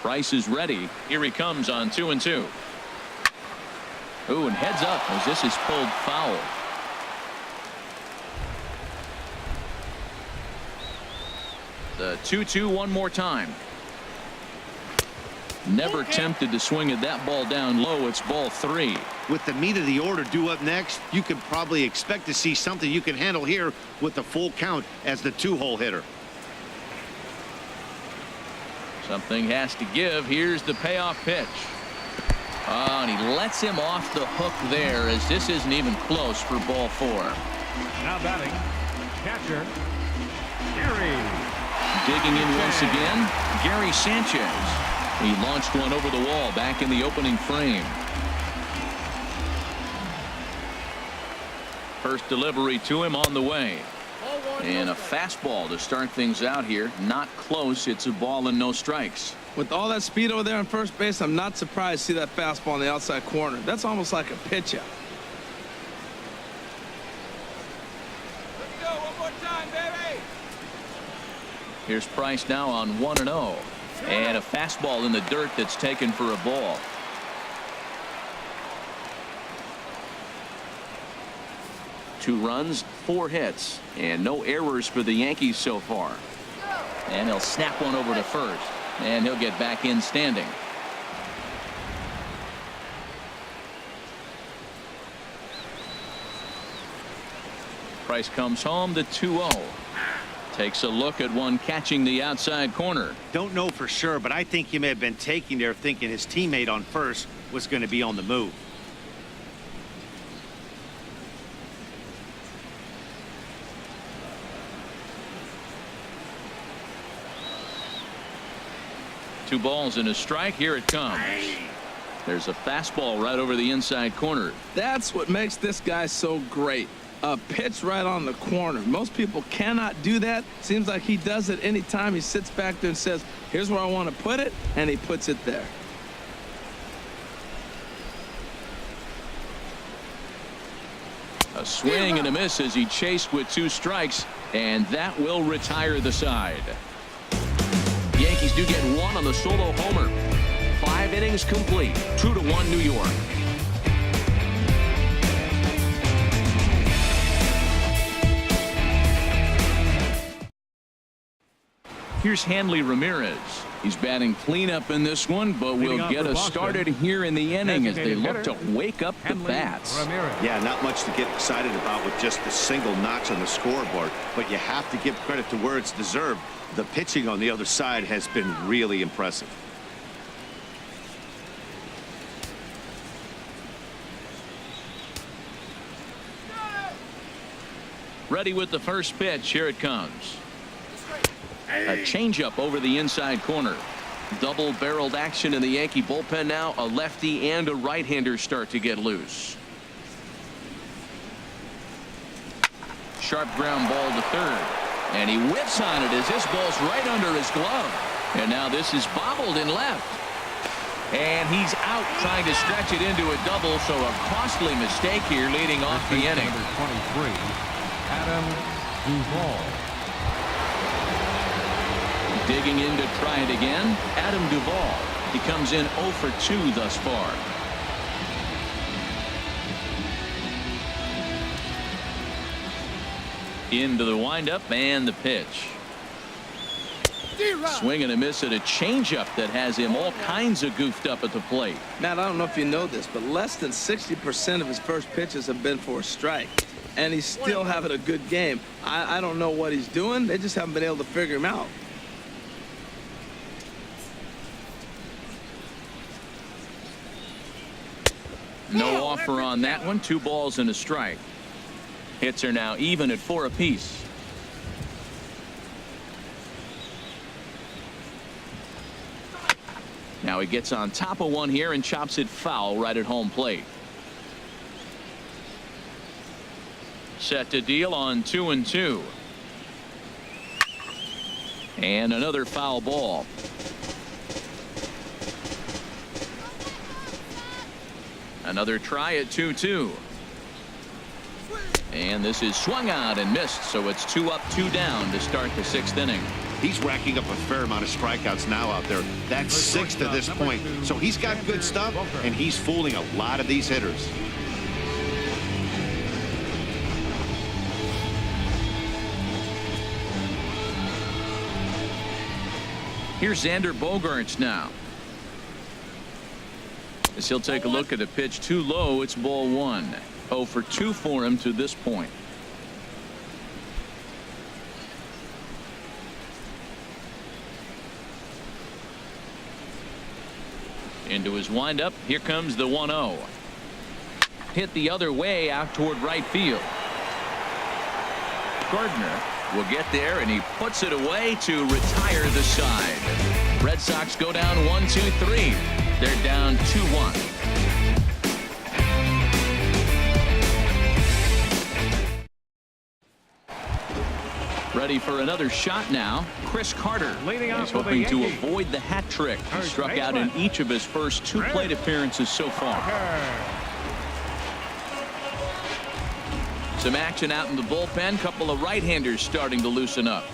Price is ready. Here he comes on 2-2. Ooh, and heads up as this is pulled foul. The 2-2 one more time. Never tempted to swing at that ball down low. It's ball 3. With the meat of the order due up next, you could probably expect to see something you can handle here with the full count as the 2-hole hitter. Something has to give. Here's the payoff pitch. Oh, and he lets him off the hook there as this isn't even close for ball 4. Now batting, catcher, Gary. Digging in once again, Gary Sanchez. He launched one over the wall back in the opening frame. First delivery to him on the way. And a fastball to start things out here. Not close. It's a ball and no strikes. With all that speed over there on first base, I'm not surprised to see that fastball on the outside corner. That's almost like a pitch out. Let's go one more time, baby. Here's Price now on 1-0. And a fastball in the dirt that's taken for a ball. Two runs, 4 hits, and no errors for the Yankees so far. And he'll snap one over to first, and he'll get back in standing. Price comes home to 2-0. Takes a look at one catching the outside corner. Don't know for sure, but I think he may have been taking there thinking his teammate on first was going to be on the move. Two balls and a strike. Here it comes. There's a fastball right over the inside corner. That's what makes this guy so great. A pitch right on the corner. Most people cannot do that. Seems like he does it anytime he sits back there and says, here's where I want to put it, and he puts it there. A swing and a miss as he chased with 2 strikes, and that will retire the side. Yankees do get 1 on the solo homer. 5 innings complete. 2-1 New York. Here's Hanley Ramirez. He's batting cleanup in this one, but Leading will off get for us Boston, started here in the inning as they designated look to hitter, wake up the Hanley bats. Ramirez. Yeah, not much to get excited about with just the single notch on the scoreboard, but you have to give credit to where it's deserved. The pitching on the other side has been really impressive. Ready with the first pitch. Here it comes. A changeup over the inside corner. Double-barreled action in the Yankee bullpen now. A lefty and a right-hander start to get loose. Sharp ground ball to third. And he whiffs on it as this ball's right under his glove. And now this is bobbled in left. And he's out trying to stretch it into a double, so a costly mistake here leading off the inning. Number 23, Adam Duvall. Digging in to try it again, Adam Duvall. He comes in 0 for 2 thus far. Into the windup and the pitch. Swing and a miss at a changeup that has him all kinds of goofed up at the plate. Matt, I don't know if you know this, but less than 60% of his first pitches have been for a strike. And he's still having a good game. I don't know what he's doing. They just haven't been able to figure him out. No offer on that one. 2 balls and a strike. Hits are now even at 4 apiece. Now he gets on top of one here and chops it foul right at home plate. Set to deal on 2-2. And another foul ball. Another try at 2-2. And this is swung out and missed, so it's 2 up, 2 down to start the 6th inning. He's racking up a fair amount of strikeouts now out there. That's 6 to this point. So he's got good stuff, and he's fooling a lot of these hitters. Here's Xander Bogaerts now. As he'll take a look at a pitch too low, it's ball 1. 0 for 2 for him to this point. Into his windup. Here comes the 1-0. Hit the other way out toward right field. Gardner will get there, and he puts it away to retire the side. Red Sox go down 1-2-3. They're down 2-1. Ready for another shot now. Chris Carter. He's hoping to avoid the hat trick. He struck out in each of his first 2 plate appearances so far. Some action out in the bullpen. Couple of right-handers starting to loosen up.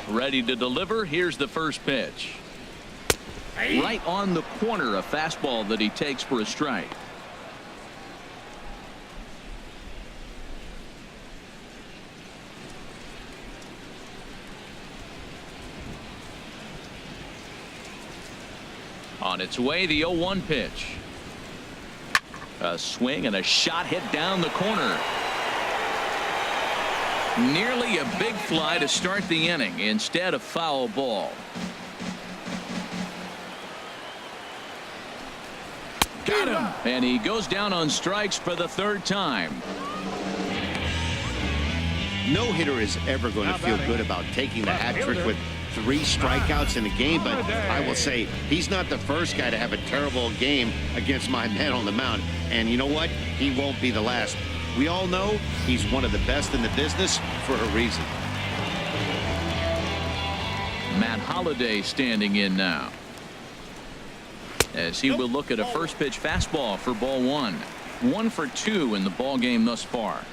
Ready to deliver. Here's the first pitch. Right on the corner, a fastball that he takes for a strike. On its way, the 0-1 pitch. A swing and a shot hit down the corner. Nearly a big fly to start the inning. Instead, a foul ball. Got him. And he goes down on strikes for the 3rd time. No hitter is ever going to feel good about taking the hat trick with 3 strikeouts in a game, but I will say he's not the first guy to have a terrible game against my man on the mound. And you know what? He won't be the last. We all know he's one of the best in the business for a reason. Matt Holliday standing in now, as he will look at a first pitch fastball for ball 1. 1 for 2 in the ball game thus far.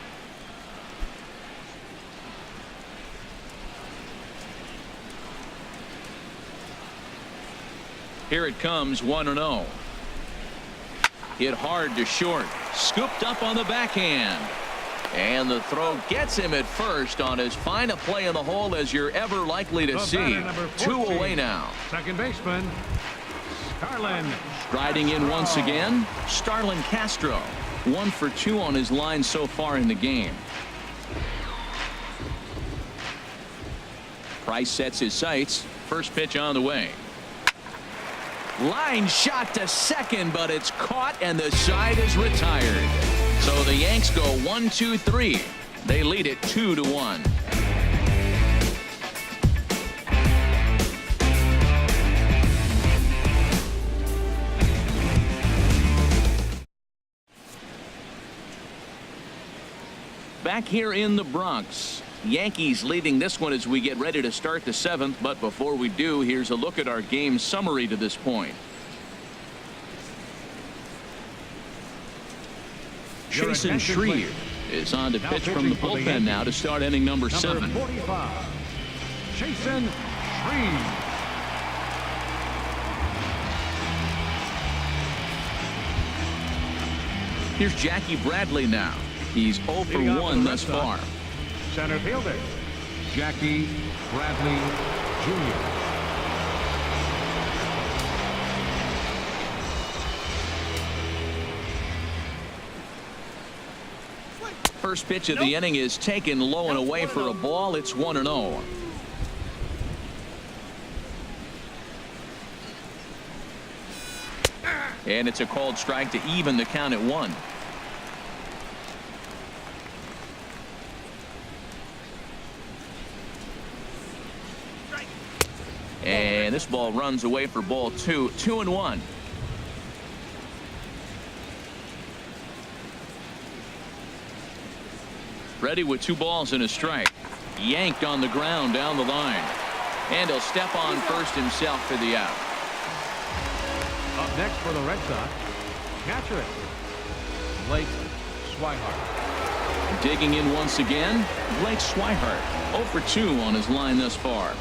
Here it comes, 1-0. Hit hard to short. Scooped up on the backhand. And the throw gets him at first on as fine a play in the hole as you're ever likely to see. 2 away now. Second baseman, Starlin. Striding in once again, Starlin Castro. 1 for 2 on his line so far in the game. Price sets his sights. First pitch on the way. Line shot to second, but it's caught and the side is retired. So the Yanks go 1-2-3. They lead it 2-1. back here in the Bronx. Yankees leading this one as we get ready to start the 7th. But before we do, here's a look at our game summary to this point. Jason Schrier is on to pitch from the bullpen now to start inning number 7. 45, Jason Schrier. Here's Jackie Bradley now. He's 0 for 1 thus far. Center fielder, Jackie Bradley Jr. First pitch of the inning is taken low and away for a ball. It's 1-0. And it's a called strike to even the count at 1. And this ball runs away for ball 2. 2-1. Ready with 2 balls and a strike. Yanked on the ground down the line. And he'll step on first himself for the out. Up next for the Red Sox, catcher, Blake SWIHART. Digging in once again, Blake SWIHART. 0 for 2 on his line thus far.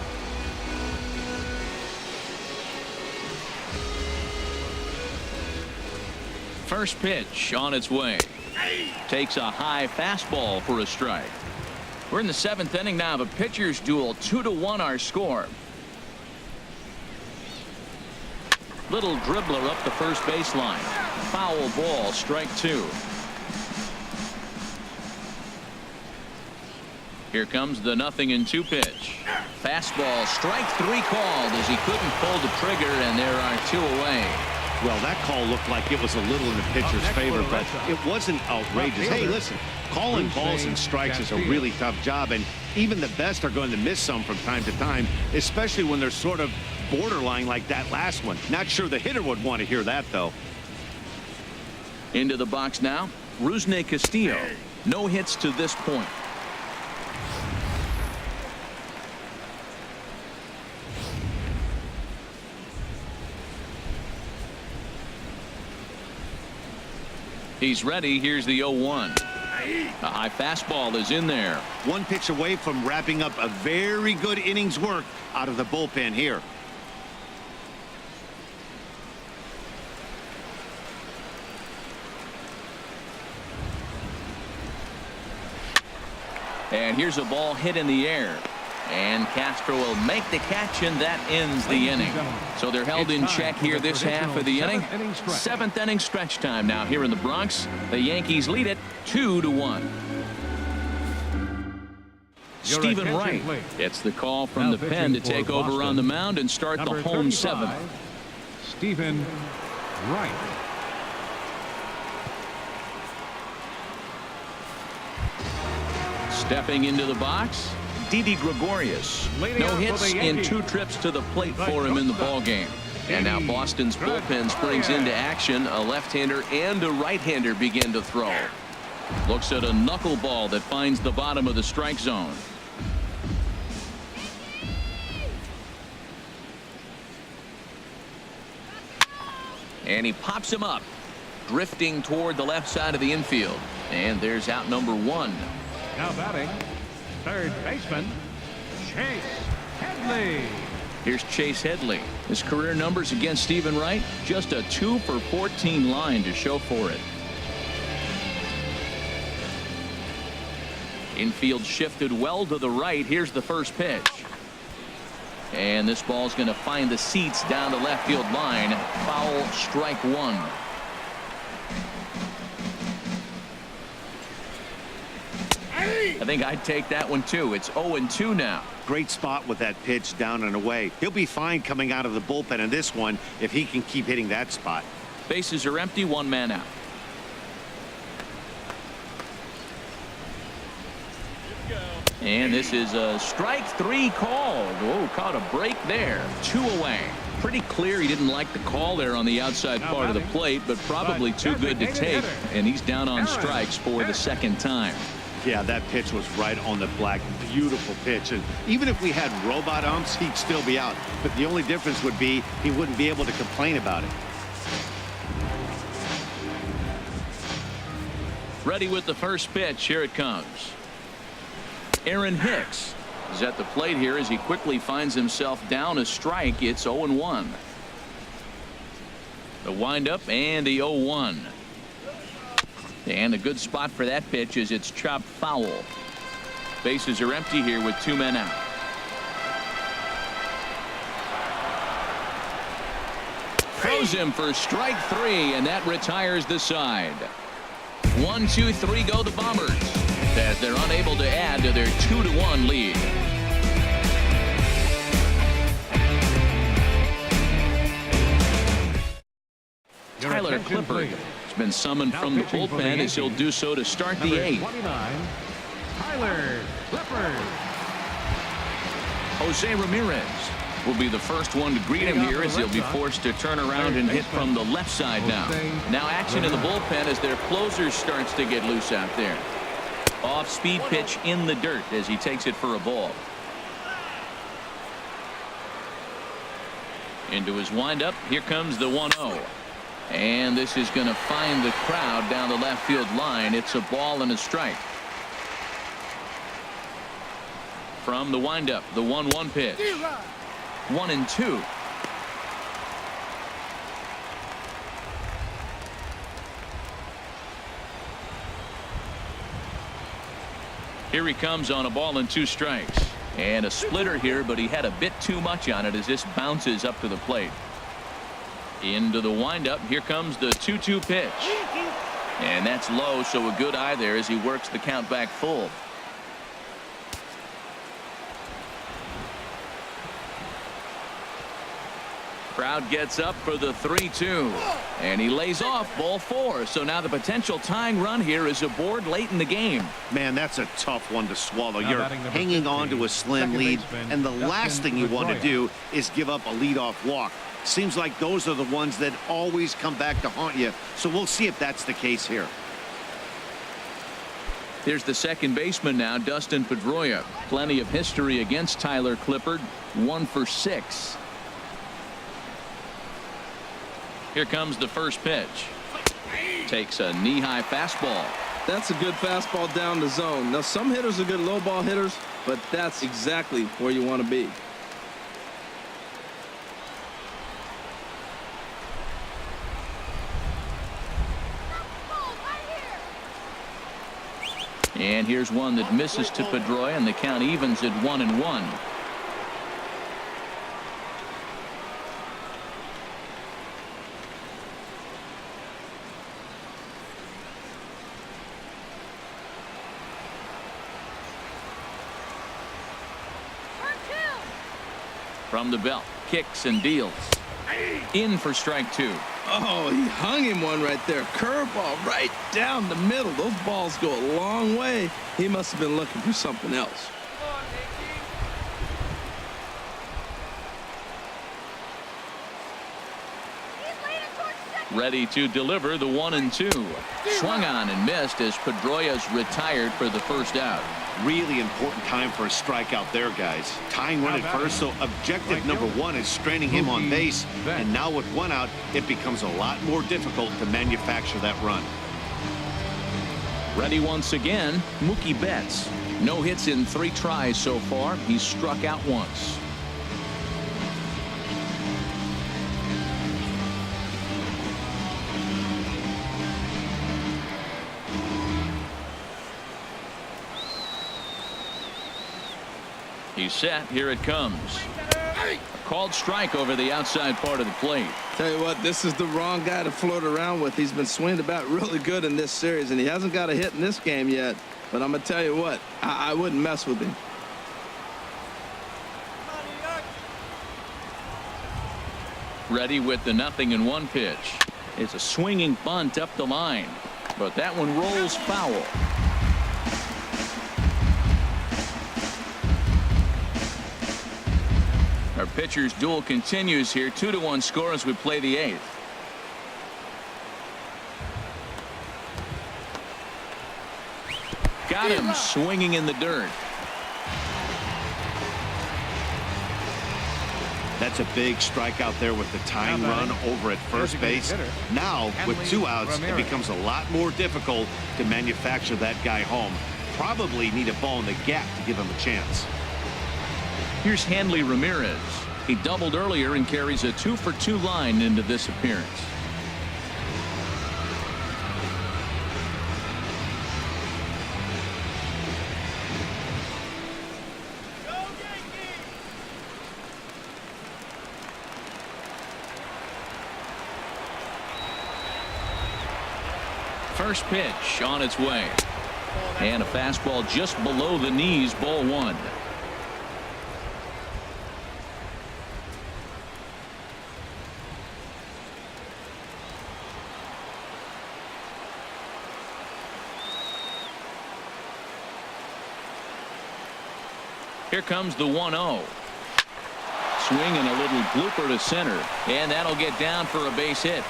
First pitch on its way. Takes a high fastball for a strike. We're in the 7th inning now of a pitcher's duel. 2-1 our score. Little dribbler up the first baseline. Foul ball, strike 2. Here comes the 0-2 pitch. Fastball, strike 3 called as he couldn't pull the trigger, and there are 2 away. Well, that call looked like it was a little in the pitcher's favor, but it wasn't outrageous. Hey, listen, calling balls and strikes is a really tough job, and even the best are going to miss some from time to time, especially when they're sort of borderline like that last one. Not sure the hitter would want to hear that, though. Into the box now, Rusney Castillo. No hits to this point. He's ready. Here's the 0-1. A high fastball is in there. 1 pitch away from wrapping up a very good inning's work out of the bullpen here. And here's a ball hit in the air. And Castro will make the catch, and that ends the inning. So they're held in check here this half of the inning. 7th inning stretch time now here in the Bronx. The Yankees lead it 2-1. Stephen Wright gets the call from the pen to take over on the mound and start the home 7th. Stephen Wright. Stepping into the box, Didi Gregorius. No hits in 2 trips to the plate for him in the ballgame. And now Boston's bullpen springs into action. A left-hander and a right-hander begin to throw. Looks at a knuckleball that finds the bottom of the strike zone. And he pops him up, drifting toward the left side of the infield. And there's out number 1. Now batting, third baseman, Chase Headley. Here's Chase Headley. His career numbers against Stephen Wright, just a 2 for 14 line to show for it. Infield shifted well to the right. Here's the first pitch. And this ball's going to find the seats down the left field line. Foul, strike 1. I think I'd take that one too. It's 0-2 now. Great spot with that pitch down and away. He'll be fine coming out of the bullpen in this one if he can keep hitting that spot. Bases are empty, 1 man out. And this is a strike 3 called. Oh, caught a break there. 2 away. Pretty clear he didn't like the call there on the outside part of the plate, but probably too good to take. And he's down on strikes for the 2nd time. Yeah, that pitch was right on the black. Beautiful pitch. And even if we had robot umps, he'd still be out. But the only difference would be he wouldn't be able to complain about it. Ready with the first pitch. Here it comes. Aaron Hicks is at the plate here as he quickly finds himself down a strike. It's 0-1. The windup and the 0-1. And a good spot for that pitch is it's chopped foul. Bases are empty here with 2 men out. Throws him for strike 3, and that retires the side. 1, 2, 3 go the Bombers as they're unable to add to their 2-1 lead. Tyler Clippard has been summoned from the bullpen as he'll do so to start the 8th. 29, Tyler Clippard. Jose Ramirez will be the first one to greet him here as he'll be forced to turn around and hit from the left side now. Now action in the bullpen as their closer starts to get loose out there. Off-speed pitch in the dirt as he takes it for a ball. Into his windup. Here comes the 1-0. And this is going to find the crowd down the left field line. It's a ball and a strike. From the windup, the 1-1 pitch. 1-2. Here he comes on a ball and 2 strikes. And a splitter here, but he had a bit too much on it as this bounces up to the plate. Into the windup. Here comes the 2-2 pitch. And that's low, so a good eye there as he works the count back full. Crowd gets up for the 3-2. And he lays off ball 4. So now the potential tying run here is aboard late in the game. Man, that's a tough one to swallow. You're hanging on to a slim lead, and the last thing you want to do is give up a leadoff walk. Seems like those are the ones that always come back to haunt you. So we'll see if that's the case here. Here's the second baseman now, Dustin Pedrola. Plenty of history against Tyler Clippard. 1 for 6. Here comes the first pitch. Takes a knee-high fastball. That's a good fastball down the zone. Now, some hitters are good low ball hitters, but that's exactly where you want to be. And here's one that misses to Pedrola, and the count evens at 1-1. From the belt, kicks and deals. In for strike 2. Oh, he hung him one right there. Curveball right down the middle. Those balls go a long way. He must have been looking for something else. Ready to deliver the 1-2. Swung on and missed as Pedroia's retired for the first out. Really important time for a strikeout there, guys. Tying run at first, so objective number 1 is straining him on base. And now with 1 out, it becomes a lot more difficult to manufacture that run. Ready once again, Mookie Betts. No hits in 3 tries so far. He's struck out once. He's set. Here it comes. A called strike over the outside part of the plate. Tell you what, this is the wrong guy to float around with. He's been swinging about really good in this series, and he hasn't got a hit in this game yet. But I'm going to tell you what, I wouldn't mess with him. Ready with the 0-1 pitch. It's a swinging bunt up the line, but that one rolls foul. Our pitcher's duel continues here. 2-1 score as we play the 8th. Got him swinging in the dirt. That's a big strikeout there with the tying run over at first base. Now, with 2 outs, it becomes a lot more difficult to manufacture that guy home. Probably need a ball in the gap to give him a chance. Here's Hanley Ramirez. He doubled earlier and carries a 2-for-2 line into this appearance. First pitch on its way. And a fastball just below the knees, ball 1. Here comes the 1-0. Swing and a little blooper to center. And that'll get down for a base hit.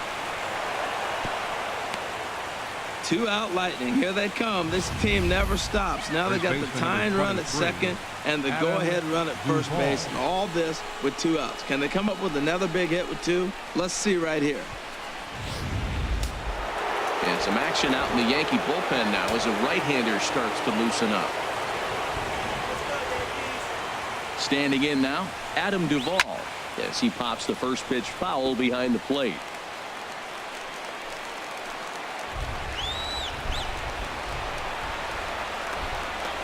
2-out Lightning. Here they come. This team never stops. Now they got the tying run at second and the go-ahead run at first base. And all this with 2 outs. Can they come up with another big hit with 2? Let's see right here. And some action out in the Yankee bullpen now as a right-hander starts to loosen up. Standing in now, Adam Duvall, as he pops the first pitch foul behind the plate.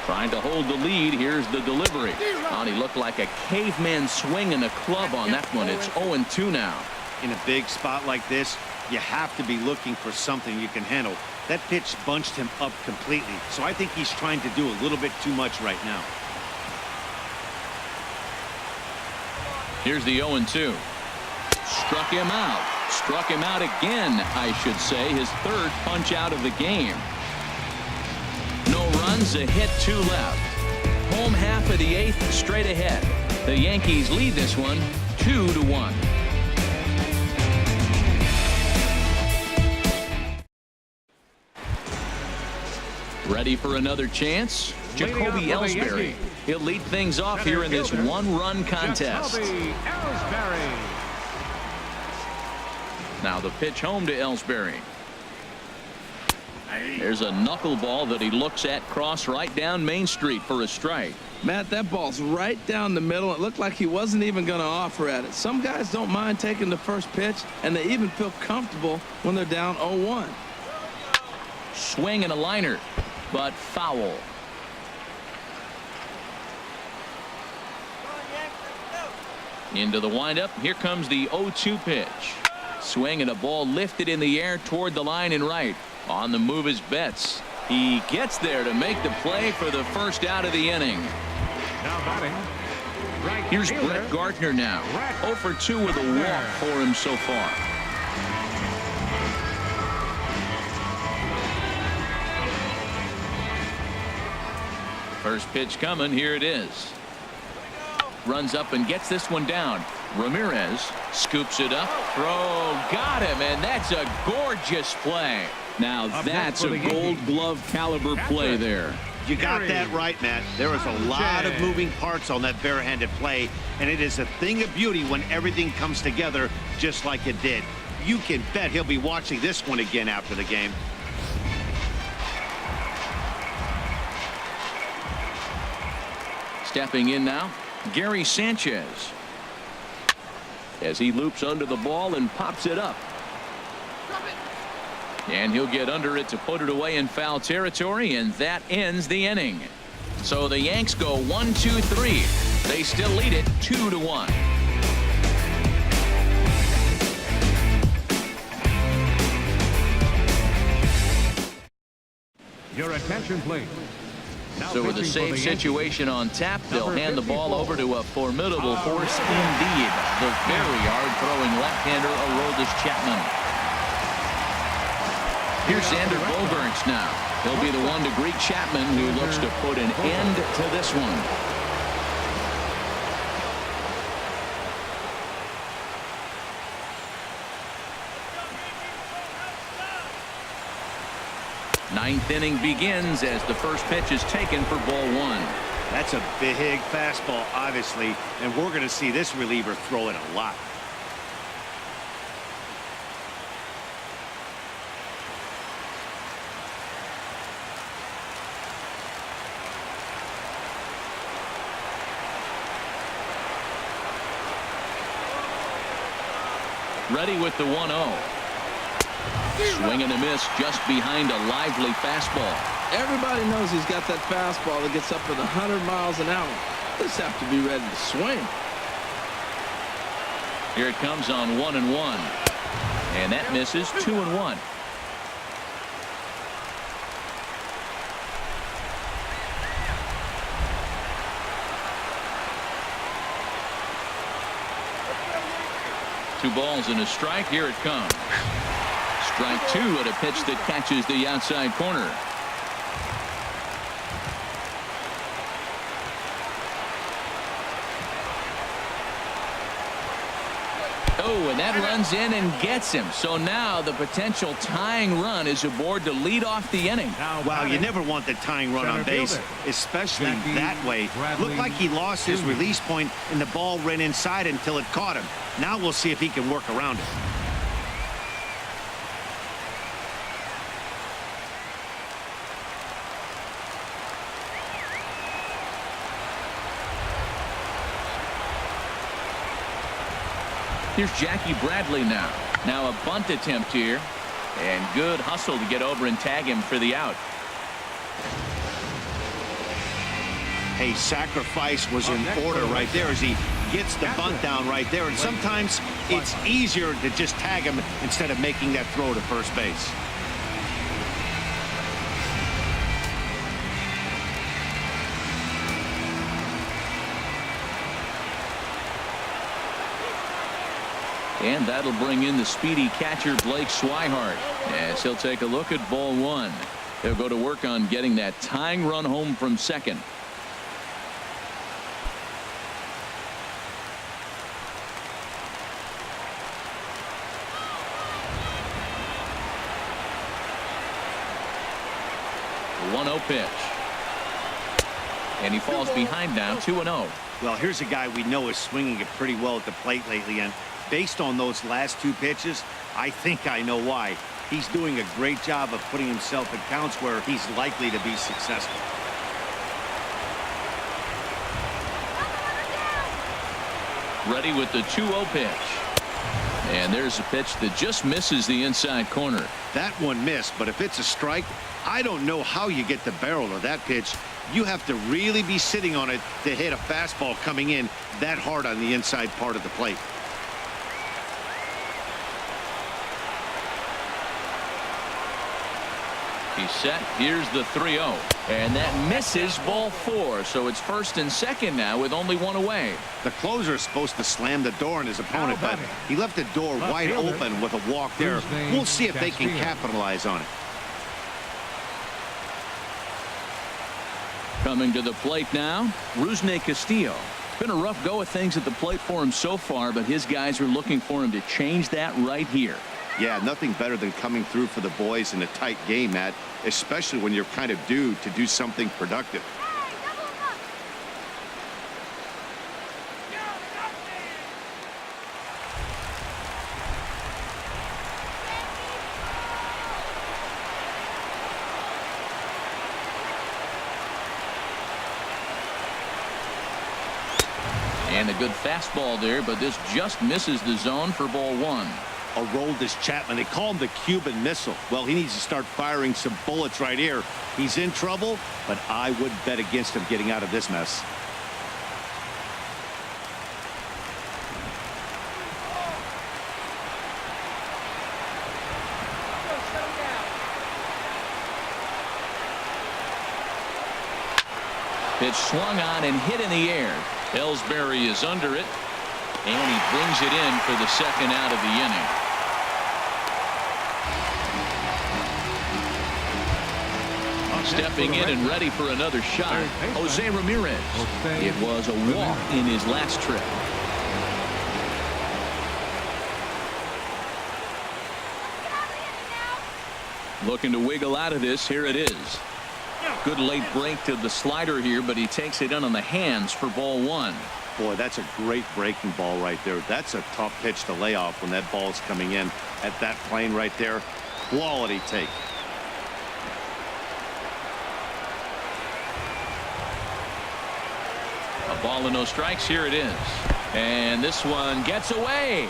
Trying to hold the lead. Here's the delivery. He looked like a caveman swinging a club on that one. It's 0-2 now. In a big spot like this, you have to be looking for something you can handle. That pitch bunched him up completely, so I think he's trying to do a little bit too much right now. Here's the 0-2. Struck him out. Struck him out again, I should say. His 3rd punch out of the game. No runs, a hit, 2 left. Home half of the 8th, straight ahead. The Yankees lead this one 2-1. Ready for another chance? Jacoby Ellsbury. He'll lead things off here in this 1-run contest. Now the pitch home to Ellsbury. There's a knuckleball that he looks at cross right down Main Street for a strike. Matt, that ball's right down the middle. It looked like he wasn't even going to offer at it. Some guys don't mind taking the first pitch, and they even feel comfortable when they're down 0-1. Swing and a liner, but foul. Into the windup. Here comes the 0-2 pitch. Swing and a ball lifted in the air toward the line and right. On the move is Betts. He gets there to make the play for the first out of the inning. Now batting. Right Here's fielder. Brett Gardner now. 0 for 2 with a walk for him so far. First pitch coming. Here it is. Runs up and gets this one down. Ramirez scoops it up. Throw. Got him. And that's a gorgeous play. Now that's a Gold Glove caliber play there. You got that right, Matt. There is a lot of moving parts on that barehanded play, and it is a thing of beauty when everything comes together just like it did. You can bet he'll be watching this one again after the game. Stepping in now, Gary Sanchez. As he loops under the ball and pops it up. And he'll get under it to put it away in foul territory, and that ends the inning. So the Yanks go 1-2-3. They still lead it 2-1. Your attention, please. Now So with the pitching for same Yankees. situation on tap, they'll Number hand the ball 54. over to a formidable force indeed. The very hard-throwing left-hander, Aroldis Chapman. Here's Xander Bogaerts now. He'll be the one to greet Chapman, who looks to put an end to this one. Ninth inning begins as the first pitch is taken for ball one. That's a big fastball, obviously, and we're going to see this reliever throw it a lot. Ready with the 1-0. Swing and a miss just behind a lively fastball. Everybody knows he's got that fastball that gets up at 100 miles an hour. Just have to be ready to swing. Here it comes on 1-1. And that misses. 2-1. Two balls and a strike. Here it comes. Strike two at a pitch that catches the outside corner. Oh, and that runs in and gets him. So now the potential tying run is aboard to lead off the inning. Wow, you never want the tying run on base, especially that way. Looked like he lost his release point and the ball ran inside until it caught him. Now we'll see if he can work around it. Here's Jackie Bradley now. Now a bunt attempt here. And good hustle to get over and tag him for the out. Hey, sacrifice was in order right there as he gets the bunt down right there. And sometimes it's easier to just tag him instead of making that throw to first base. And that'll bring in the speedy catcher Blake SWIHART as he'll take a look at ball one. He'll go to work on getting that tying run home from second. The 1-0 pitch. And he falls behind now. 2-0. Well, here's a guy we know is swinging it pretty well at the plate lately, and based on those last two pitches, I think I know why. He's doing a great job of putting himself in counts where he's likely to be successful. Ready with the 2-0 pitch. And there's a pitch that just misses the inside corner. That one missed, but if it's a strike, I don't know how you get the barrel of that pitch. You have to really be sitting on it to hit a fastball coming in that hard on the inside part of the plate. He's set. Here's the 3-0. And that misses ball four. So it's first and second now with only one away. The closer is supposed to slam the door on his opponent, but he left the door wide open with a walk there. We'll see if they can capitalize on it. Coming to the plate now, Rusney Castillo. Been a rough go of things at the plate for him so far, but his guys are looking for him to change that right here. Yeah, nothing better than coming through for the boys in a tight game, Matt, especially when you're kind of due to do something productive. And a good fastball there, but this just misses the zone for ball one. Aroldis Chapman, they call him the Cuban Missile. Well, he needs to start firing some bullets right here. He's in trouble, but I would bet against him getting out of this mess. Pitch swung on and hit in the air. Ellsbury is under it, and he brings it in for the second out of the inning. Stepping in and ready for another shot, Jose Ramirez. It was a walk in his last trip. Looking to wiggle out of this. Here it is. Good late break to the slider here, but he takes it in on the hands for ball one. Boy, that's a great breaking ball right there. That's a tough pitch to lay off when that ball's coming in at that plane right there. Quality take. A ball and no strikes. Here it is. And this one gets away.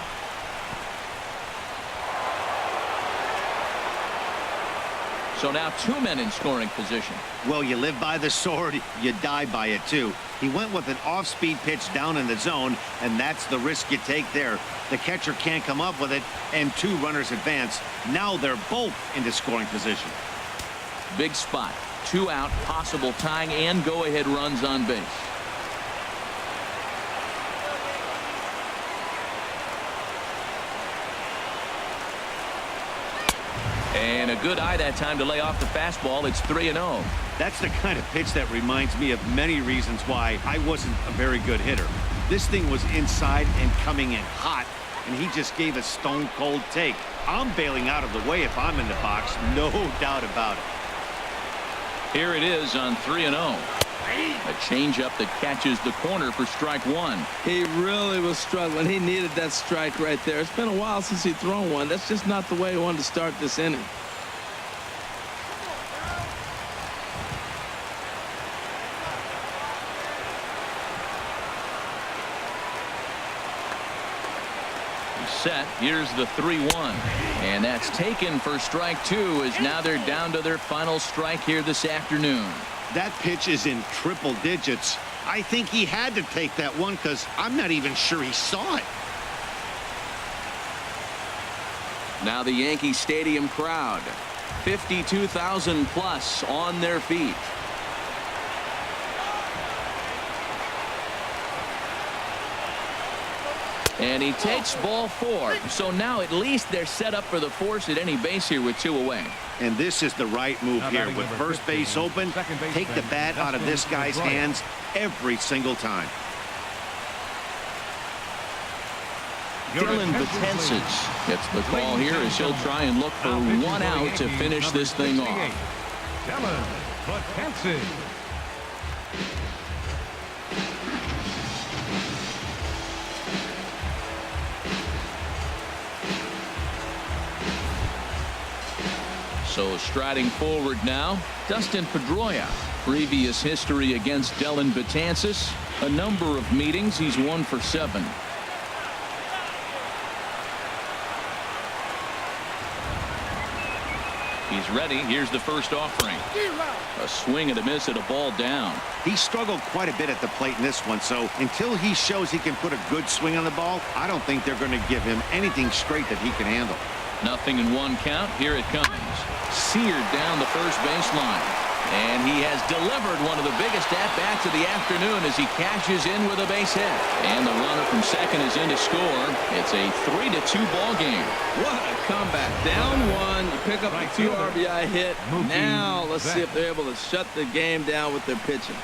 So now two men in scoring position. Well, you live by the sword, you die by it too. He went with an off-speed pitch down in the zone, and that's the risk you take there. The catcher can't come up with it, and two runners advance. Now they're both into scoring position. Big spot. 2 out, possible tying and go-ahead runs on base. And a good eye that time to lay off the fastball. It's 3-0. That's the kind of pitch that reminds me of many reasons why I wasn't a very good hitter. This thing was inside and coming in hot, and he just gave a stone-cold take. I'm bailing out of the way if I'm in the box, no doubt about it. Here it is on 3-0. A changeup that catches the corner for strike one. He really was struggling. He needed that strike right there. It's been a while since he's thrown one. That's just not the way he wanted to start this inning. Set. Here's the 3-1. And that's taken for strike two, as now they're down to their final strike here this afternoon. That pitch is in triple digits. I think he had to take that one because I'm not even sure he saw it. Now the Yankee Stadium crowd, 52,000 plus on their feet. And he takes ball four. So now at least they're set up for the force at any base here with 2 away. And this is the right move here. With first base open, take the bat out of this guy's hands every single time. Dylan Betances gets the call here as he'll try and look for 1 out to finish this thing off. Dylan Betances. So striding forward now, Dustin Pedrola. Previous history against Dylan Betances. A number of meetings. He's 1 for 7. He's ready. Here's the first offering. A swing and a miss at a ball down. He struggled quite a bit at the plate in this one, so until he shows he can put a good swing on the ball, I don't think they're going to give him anything straight that he can handle. Nothing in 1 count. Here it comes. Seared down the first baseline. And he has delivered one of the biggest at-bats of the afternoon as he cashes in with a base hit. And the runner from second is in to score. It's a 3-2 ball game. What a comeback. Down 1. You pick up a 2 RBI hit. Now let's see if they're able to shut the game down with their pitching.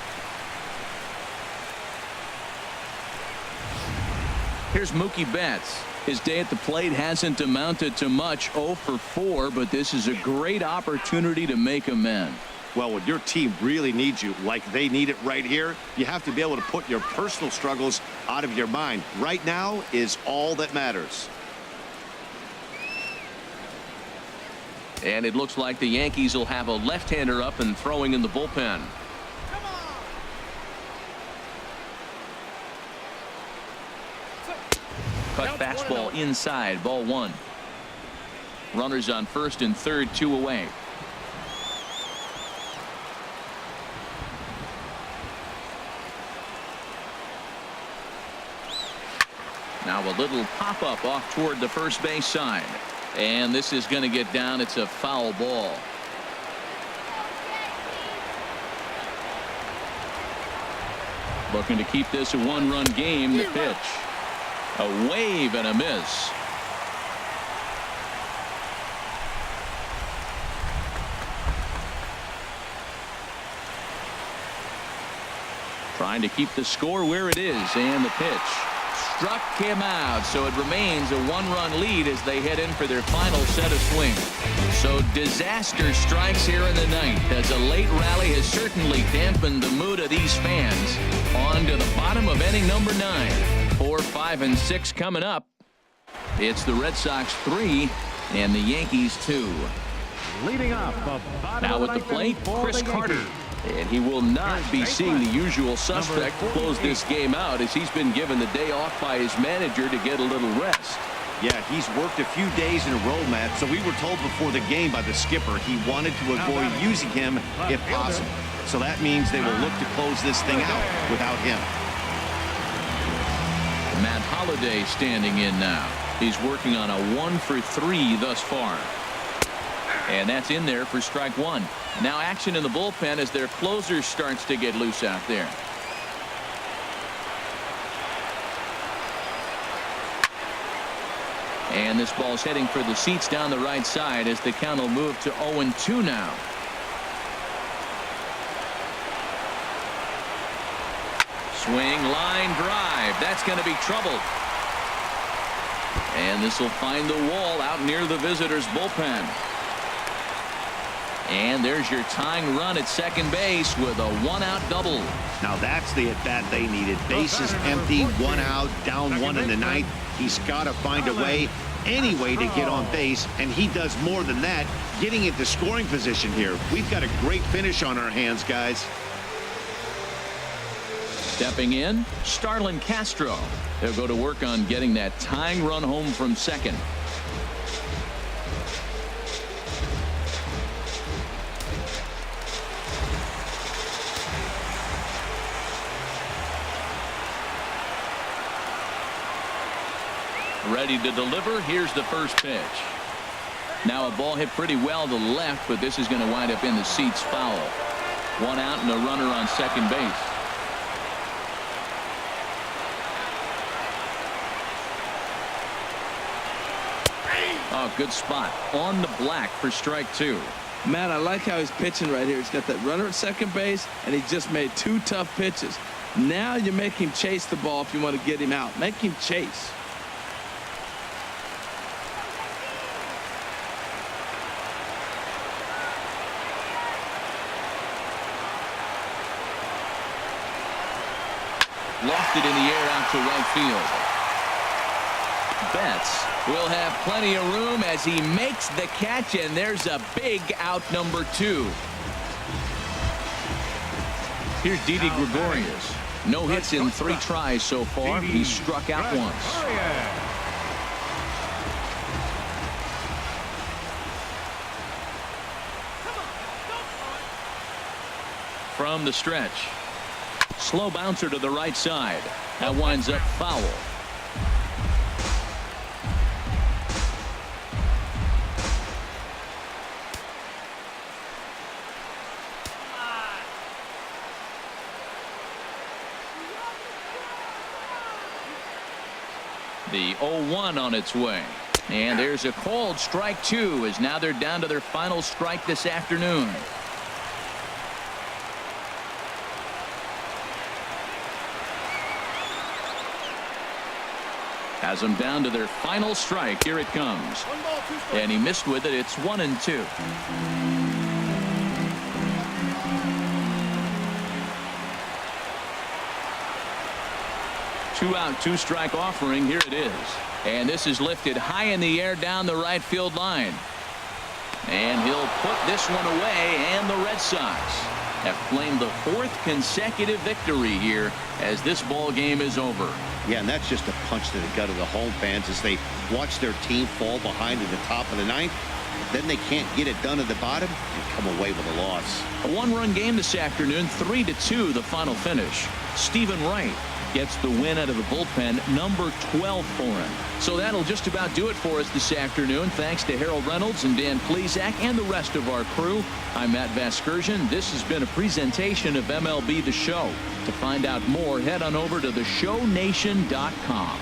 Here's Mookie Betts. His day at the plate hasn't amounted to much. 0 for 4, but this is a great opportunity to make amends. Well, when your team really needs you, like they need it right here, you have to be able to put your personal struggles out of your mind. Right now is all that matters. And it looks like the Yankees will have a left-hander up and throwing in the bullpen. Cut fastball inside, ball 1. Runners on first and third, 2 away. Now a little pop-up off toward the first base side. And this is going to get down. It's a foul ball. Looking to keep this a 1-run game. The pitch. A wave and a miss. Trying to keep the score where it is, and the pitch. Struck him out, so it remains a one-run lead as they head in for their final set of swings. So disaster strikes here in the ninth as a late rally has certainly dampened the mood of these fans. On to the bottom of inning number 9. 4, 5, and 6 coming up. It's the Red Sox 3 and the Yankees 2. Leading up, Now at the plate, Chris Carter. And he will not be seeing the usual suspect close this game out as he's been given the day off by his manager to get a little rest. Yeah, he's worked a few days in a row, Matt, so we were told before the game by the skipper he wanted to avoid using him if possible. So that means they will look to close this thing out without him. Matt Holliday standing in now. He's working on a 1 for 3 thus far. And that's in there for strike 1. Now action in the bullpen as their closer starts to get loose out there. And this ball's heading for the seats down the right side as the count will move to 0-2 now. Swing, line drive. That's going to be trouble. And this will find the wall out near the visitors' bullpen. And there's your tying run at second base with a 1-out double. Now that's the at-bat they needed. Bases empty, 1 out, down 1 in the ninth. He's got to find a way, any way to get on base, and he does more than that, getting into scoring position here. We've got a great finish on our hands, guys. Stepping in, Starlin Castro. They'll go to work on getting that tying run home from second. Ready to deliver. Here's the first pitch. Now a ball hit pretty well to the left, but this is going to wind up in the seats foul. 1 out and a runner on second base. Oh, good spot on the black for strike 2. Matt, I like how he's pitching right here. He's got that runner at second base, and he just made 2 tough pitches. Now you make him chase the ball if you want to get him out. Make him chase. Lofted in the air out to right field. Betts will have plenty of room as he makes the catch, and there's a big out number 2. Here's Didi Gregorius. No hits in 3 tries so far. He's struck out once. From the stretch. Slow bouncer to the right side. That winds up foul. The 0-1 on its way. And there's a called strike 2 as now they're down to their final strike this afternoon. Has them down to their final strike. Here it comes. And he missed with it. It's 1-2. Two-out, 2-strike offering. Here it is. And this is lifted high in the air down the right field line. And he'll put this one away, and the Red Sox have claimed the 4th consecutive victory here as this ball game is over. Yeah, and that's just a punch to the gut of the home fans as they watch their team fall behind at the top of the ninth. Then they can't get it done at the bottom and come away with a loss. A 1-run game this afternoon, 3-2 the final finish. Stephen Wright gets the win out of the bullpen, number 12 for him. So that'll just about do it for us this afternoon. Thanks to Harold Reynolds and Dan Plesac and the rest of our crew. I'm Matt Vasgersian. This has been a presentation of MLB The Show. To find out more, head on over to theshownation.com.